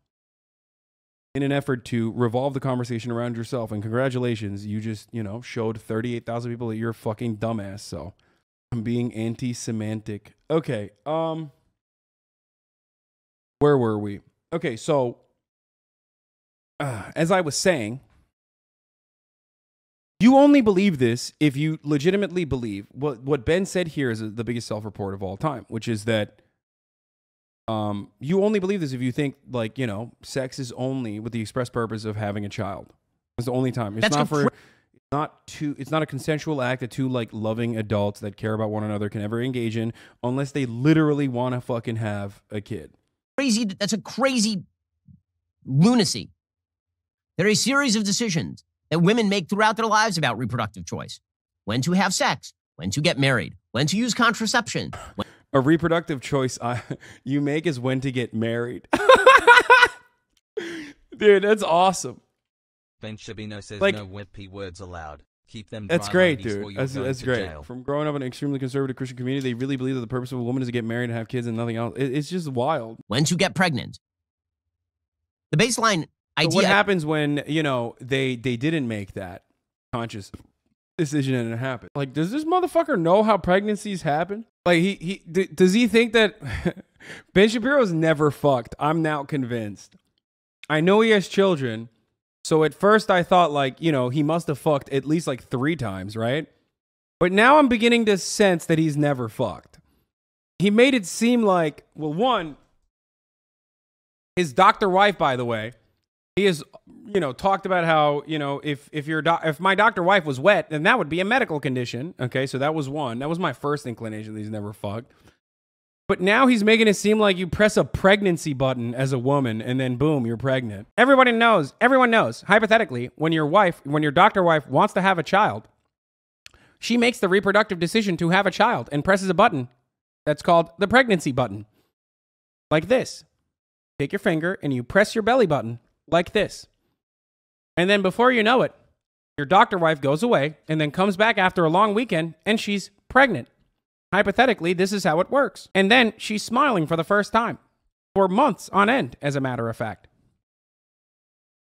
in an effort to revolve the conversation around yourself. And congratulations, you just, you know, showed 38,000 people that you're a fucking dumbass. So I'm being anti-semantic. Okay, where were we? Okay, so as I was saying, you only believe this if you legitimately believe what Ben said here is the biggest self-report of all time, which is that you only believe this if you think, like, you know, sex is only with the express purpose of having a child. It's the only time. It's not for It's not a consensual act that two like loving adults that care about one another can ever engage in unless they literally want to fucking have a kid. That's a crazy lunacy. There are a series of decisions that women make throughout their lives about reproductive choice. When to have sex, when to get married, when to use contraception. A reproductive choice you make is when to get married. Dude, that's awesome. Ben Shabino says like, no wimpy words allowed. Keep them. That's great, dude. That's great. Jail. From growing up in an extremely conservative Christian community, they really believe that the purpose of a woman is to get married and have kids and nothing else. It's just wild. When to get pregnant. The baseline idea. So what happens when, you know, they didn't make that conscious decision and it happened? Like, does this motherfucker know how pregnancies happen? Like, does he think that Ben Shapiro's never fucked? I'm now convinced. I know he has children. So at first I thought, like, you know, he must have fucked at least like 3 times, right? But now I'm beginning to sense that he's never fucked. He made it seem like, well, one, his doctor wife, by the way, he has, you know, talked about how, you know, if my doctor wife was wet, then that would be a medical condition. Okay, so that was one. That was my first inclination that he's never fucked. But now he's making it seem like you press a pregnancy button as a woman and then boom, you're pregnant. Everyone knows, hypothetically, when your doctor wife wants to have a child, she makes the reproductive decision to have a child and presses a button that's called the pregnancy button. Like this. Take your finger and you press your belly button like this. And then before you know it, your doctor wife goes away and then comes back after a long weekend and she's pregnant. Hypothetically, this is how it works. And then she's smiling for the first time. For months on end, as a matter of fact.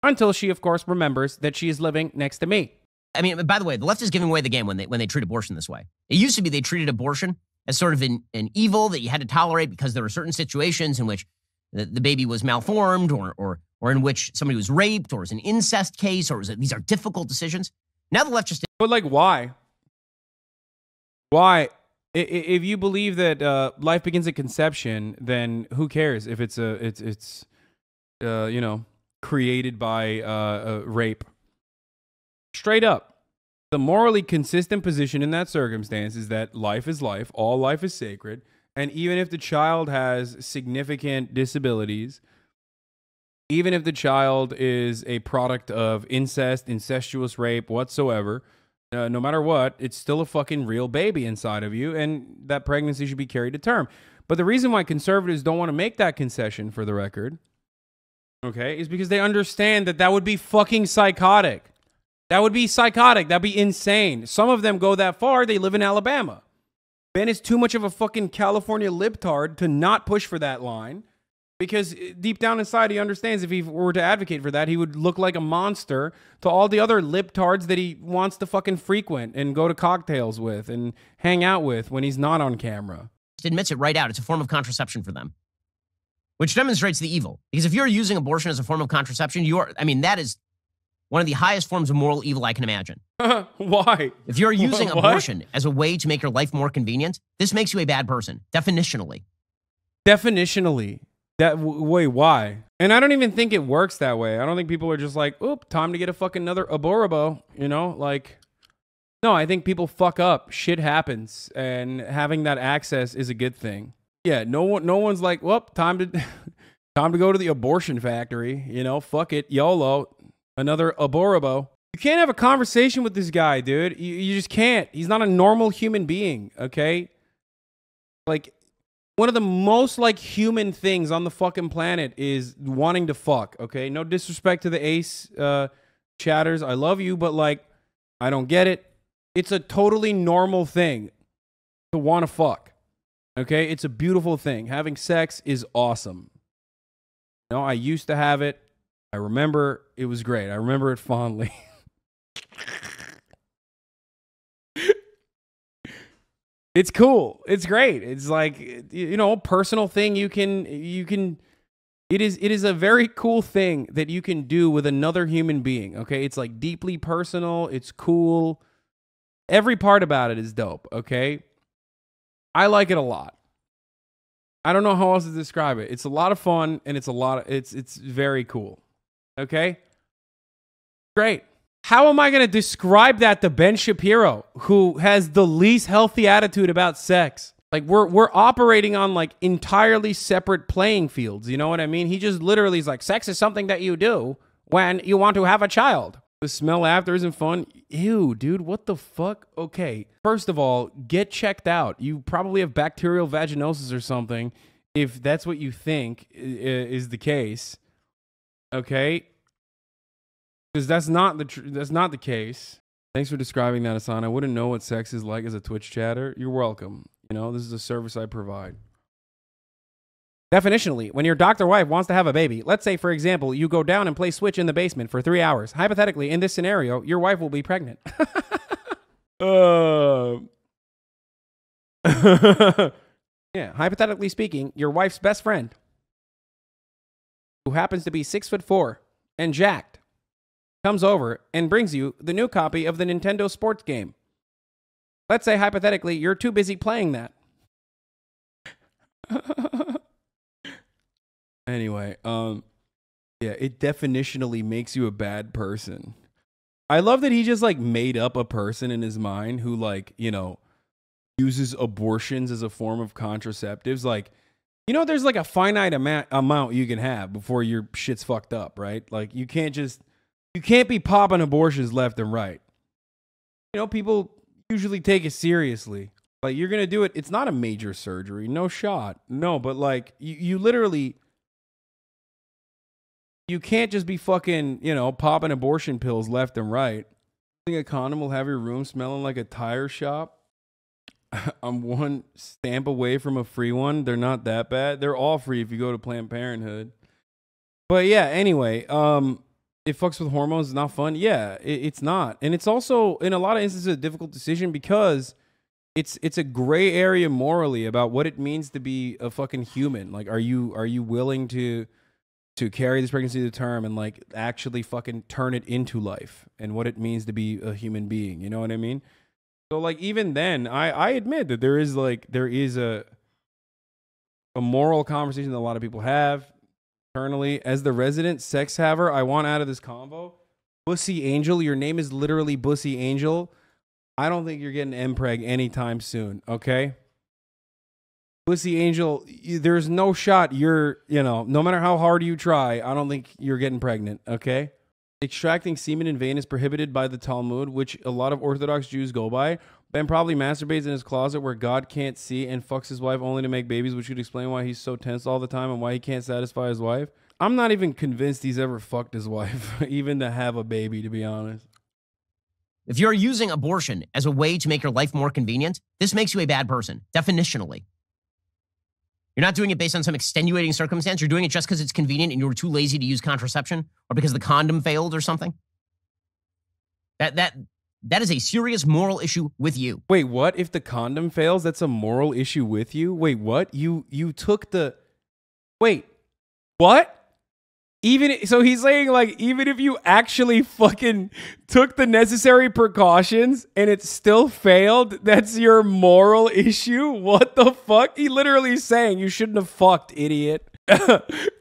Until she, of course, remembers that she is living next to me. I mean, by the way, the left is giving away the game when they treat abortion this way. It used to be they treated abortion as sort of an evil that you had to tolerate because there were certain situations in which the baby was malformed or in which somebody was raped or it was an incest case or these are difficult decisions. Now the left just... But like, why? Why? If you believe that life begins at conception, then who cares if it's you know, created by rape? Straight up, the morally consistent position in that circumstance is that life is life, all life is sacred, and even if the child has significant disabilities, even if the child is a product of incest, incestuous rape, whatsoever, no matter what, it's still a fucking real baby inside of you, and that pregnancy should be carried to term. But the reason why conservatives don't want to make that concession, for the record, okay, is because they understand that would be fucking psychotic. That would be psychotic. That'd be insane. Some of them go that far. They live in Alabama. Ben is too much of a fucking California libtard to not push for that line. Because deep down inside, he understands if he were to advocate for that, he would look like a monster to all the other libtards that he wants to fucking frequent and go to cocktails with and hang out with when he's not on camera. Admits it right out. It's a form of contraception for them, which demonstrates the evil. Because if you're using abortion as a form of contraception, that is one of the highest forms of moral evil I can imagine. Why? If you're using abortion as a way to make your life more convenient, this makes you a bad person, definitionally. Definitionally. Wait, why? And I don't even think it works that way. I don't think people are just like, oop, time to get a fucking another aborabo, you know? Like, no, I think people fuck up. Shit happens. And having that access is a good thing. Yeah, no one's like, well, time to go to the abortion factory, you know? Fuck it, YOLO, another aborabo. You can't have a conversation with this guy, dude. You just can't. He's not a normal human being, okay? Like, one of the most, like, human things on the fucking planet is wanting to fuck, okay? No disrespect to the ace chatters. I love you, but, like, I don't get it. It's a totally normal thing to want to fuck, okay? It's a beautiful thing. Having sex is awesome. You know, I used to have it. I remember it was great. I remember it fondly. It's cool. It's great. It's like, you know, a personal thing you can, it is a very cool thing that you can do with another human being, okay? It's like deeply personal. It's cool. Every part about it is dope, okay? I like it a lot. I don't know how else to describe it. It's a lot of fun and it's very cool, okay? Great. How am I going to describe that to Ben Shapiro, who has the least healthy attitude about sex? Like, we're operating on, like, entirely separate playing fields. You know what I mean? He just literally is like, sex is something that you do when you want to have a child. The smell after isn't fun. Ew, dude, what the fuck? Okay, first of all, get checked out. You probably have bacterial vaginosis or something, if that's what you think is the case. Okay? Because that's not the case. Thanks for describing that, Hasan. I wouldn't know what sex is like as a Twitch chatter. You're welcome. You know, this is a service I provide. Definitionally, when your doctor wife wants to have a baby, let's say, for example, you go down and play Switch in the basement for 3 hours. Hypothetically, in this scenario, your wife will be pregnant. Yeah, hypothetically speaking, your wife's best friend, who happens to be 6'4" and jacked, comes over and brings you the new copy of the Nintendo sports game. Let's say, hypothetically, you're too busy playing that. Anyway, yeah, it definitionally makes you a bad person. I love that he just, like, made up a person in his mind who, like, you know, uses abortions as a form of contraceptives. Like, you know, there's, like, a finite amount you can have before your shit's fucked up, right? Like, you can't be popping abortions left and right. You know, people usually take it seriously. Like, you're gonna do it. It's not a major surgery. No shot. No, but, like, you literally... You can't just be fucking, you know, popping abortion pills left and right. Think a condom will have your room smelling like a tire shop? I'm one stamp away from a free one. They're not that bad. They're all free if you go to Planned Parenthood. But yeah, anyway, it fucks with hormones. It's not fun. Yeah, it's not. And it's also, in a lot of instances, a difficult decision because it's a gray area morally about what it means to be a fucking human. Like, are you willing to carry this pregnancy to term and, like, actually fucking turn it into life and what it means to be a human being? You know what I mean? So, like, even then, I admit that there is a moral conversation that a lot of people have internally. As the resident sex haver, I want out of this convo. Bussy Angel, your name is literally Bussy Angel. I don't think you're getting MPreg anytime soon, okay? Bussy Angel, there's no shot you're, you know, no matter how hard you try, I don't think you're getting pregnant, okay? Extracting semen in vein is prohibited by the Talmud, which a lot of Orthodox Jews go by. Ben probably masturbates in his closet where God can't see and fucks his wife only to make babies, which would explain why he's so tense all the time and why he can't satisfy his wife. I'm not even convinced he's ever fucked his wife, even to have a baby, to be honest. If you're using abortion as a way to make your life more convenient, this makes you a bad person, definitionally. You're not doing it based on some extenuating circumstance. You're doing it just because it's convenient and you were too lazy to use contraception or because the condom failed or something. That is a serious moral issue with you. Wait, what? If the condom fails, that's a moral issue with you? Wait, what? You took the... Wait, what? So he's saying, like, even if you actually fucking took the necessary precautions and it still failed, that's your moral issue? What the fuck? He literally is saying you shouldn't have fucked, idiot.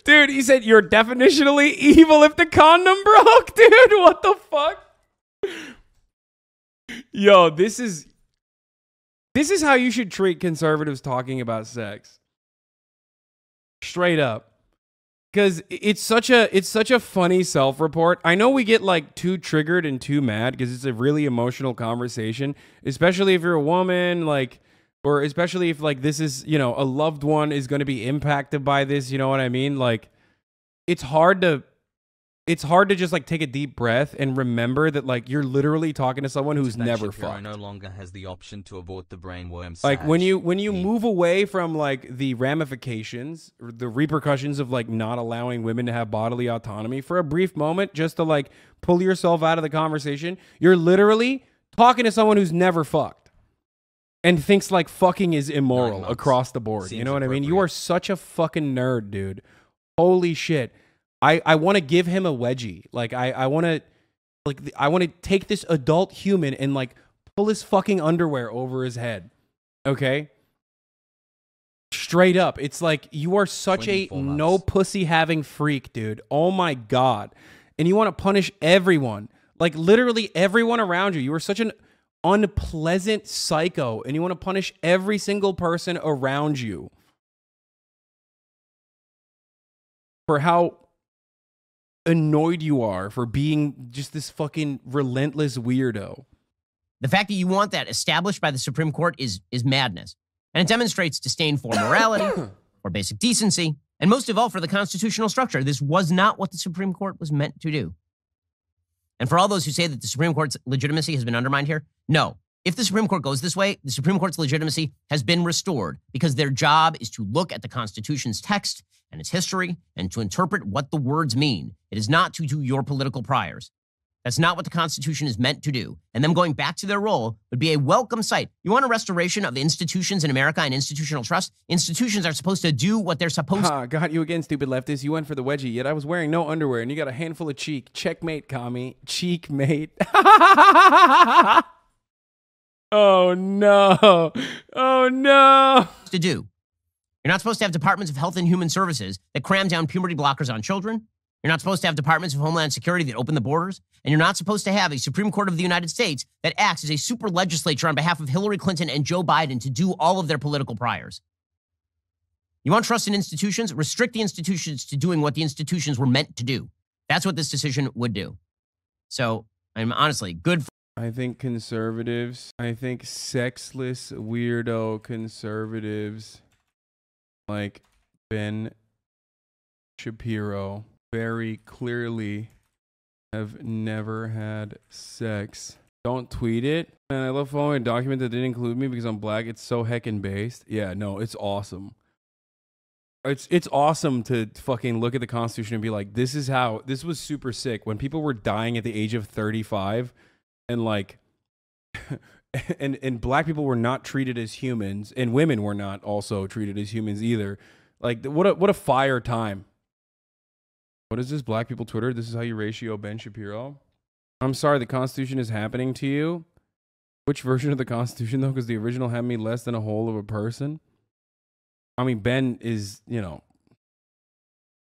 Dude, he said you're definitionally evil if the condom broke, dude. What the fuck? Yo, this is how you should treat conservatives talking about sex. Straight up. Because it's such a funny self-report. I know we get, like, too triggered and too mad because it's a really emotional conversation, especially if you're a woman, like, or especially if, like, this is, you know, a loved one is going to be impacted by this. You know what I mean? Like, it's hard to just, like, take a deep breath and remember that, like, you're literally talking to someone who's never fucked. No longer has the option to abort the brainworm. Like, when you move away from, like, the ramifications, or the repercussions of, like, not allowing women to have bodily autonomy for a brief moment, just to, like, pull yourself out of the conversation, you're literally talking to someone who's never fucked and thinks, like, fucking is immoral across the board. You know what I mean? You are such a fucking nerd, dude. Holy shit. I want to give him a wedgie. Like, I want to take this adult human and, like, pull his fucking underwear over his head. Okay? Straight up. It's like, you are such a no pussy having freak, dude. Oh my God. And you want to punish everyone. Like literally everyone around you. You are such an unpleasant psycho, and you want to punish every single person around you for how annoyed you are for being just this fucking relentless weirdo. The fact that you want that established by the Supreme Court is madness. And it demonstrates disdain for morality, for basic decency, and most of all, for the constitutional structure. This was not what the Supreme Court was meant to do. And for all those who say that the Supreme Court's legitimacy has been undermined here, no. If the Supreme Court goes this way, the Supreme Court's legitimacy has been restored because their job is to look at the Constitution's text and its history and to interpret what the words mean. It is not to do your political priors. That's not what the Constitution is meant to do. And them going back to their role would be a welcome sight. You want a restoration of institutions in America and institutional trust? Institutions are supposed to do what they're supposed to. Got you again, stupid leftist. You went for the wedgie, yet I was wearing no underwear, and you got a handful of cheek. Checkmate, commie. Cheekmate. Oh, no. Oh, no. To do. You're not supposed to have departments of health and human services that cram down puberty blockers on children. You're not supposed to have departments of Homeland Security that open the borders. And you're not supposed to have a Supreme Court of the United States that acts as a super legislature on behalf of Hillary Clinton and Joe Biden to do all of their political priors. You want trust in institutions? Restrict the institutions to doing what the institutions were meant to do. That's what this decision would do. So, I'm honestly good for I think sexless weirdo conservatives like Ben Shapiro very clearly have never had sex. Don't tweet it. And I love following a document that didn't include me because I'm black. It's so heckin' based. Yeah, no, it's awesome. It's awesome to fucking look at the Constitution and be like, this was super sick. When people were dying at the age of 35 and like, and black people were not treated as humans and women were not also treated as humans either. Like, what a fire time. What is this? Black people Twitter? This is how you ratio Ben Shapiro? I'm sorry, the Constitution is happening to you? Which version of the Constitution, though? Because the original had me less than a whole of a person. I mean, Ben is, you know,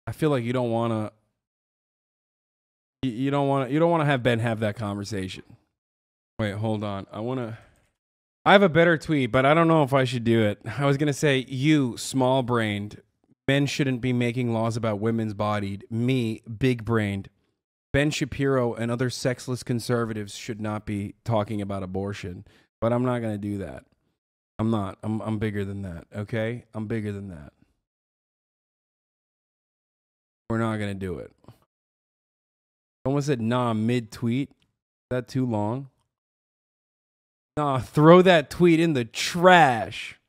I feel like you don't want to have Ben have that conversation. Wait, hold on. I have a better tweet, but I don't know if I should do it. I was going to say, you, small-brained, men shouldn't be making laws about women's bodied. Me, big-brained, Ben Shapiro and other sexless conservatives should not be talking about abortion. But I'm not going to do that. I'm not. I'm bigger than that, okay? I'm bigger than that. We're not going to do it. Someone said, nah, mid-tweet. Is that too long? Nah, throw that tweet in the trash.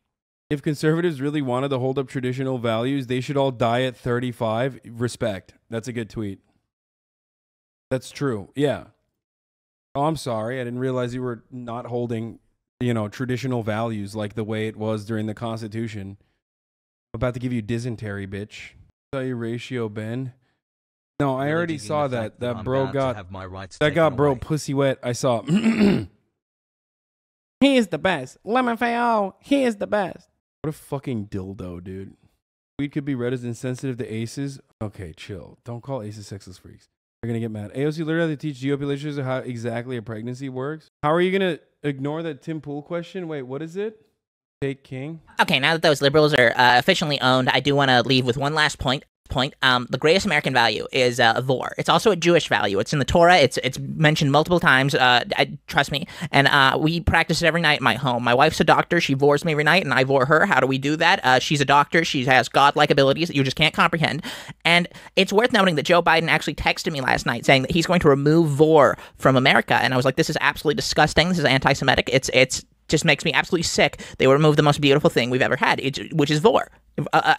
If conservatives really wanted to hold up traditional values, they should all die at 35. Respect. That's a good tweet. That's true. Yeah. Oh, I'm sorry. I didn't realize you were not holding, you know, traditional values like the way it was during the Constitution. I'm about to give you dysentery, bitch. Saw your ratio, Ben. No, I already saw that. That bro got bro pussy wet. I saw. He is the best. Lemon Fao. He is the best. What a fucking dildo, dude. Weed could be read as insensitive to aces. Okay, chill. Don't call aces sexless freaks. They're gonna get mad. AOC literally had to teach GOP lecturers how exactly a pregnancy works. How are you gonna ignore that Tim Pool question? Wait, what is it? Take King. Okay, now that those liberals are efficiently owned, I do want to leave with one last point. The greatest American value is vor. It's also a Jewish value. It's in the Torah. It's mentioned multiple times. Trust me. And we practice it every night in my home. My wife's a doctor. She vors me every night, and I vor her. How do we do that? She's a doctor. She has godlike abilities that you just can't comprehend. And it's worth noting that Joe Biden actually texted me last night saying that he's going to remove vor from America. And I was like, this is absolutely disgusting. This is anti-Semitic. It's just makes me absolutely sick. They will remove the most beautiful thing we've ever had, which is vor.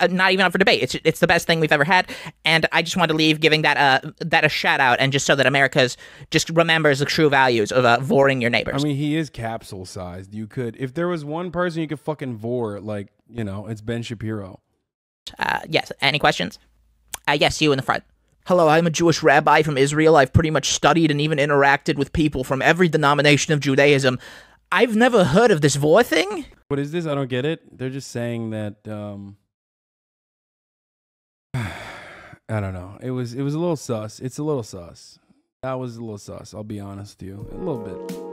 Not even up for debate. It's the best thing we've ever had, and I just want to leave giving that a shout out, and just so that America's just remembers the true values of voring your neighbors. I mean, he is capsule sized. You could, if there was one person you could fucking vor, like, you know, it's Ben Shapiro. Yes. Any questions? Yes, you in the front. Hello, I'm a Jewish rabbi from Israel. I've pretty much studied and even interacted with people from every denomination of Judaism. I've never heard of this vor thing. What is this? I don't get it. They're just saying that, I don't know. It was a little sus. It's a little sus. That was a little sus. I'll be honest with you. A little bit.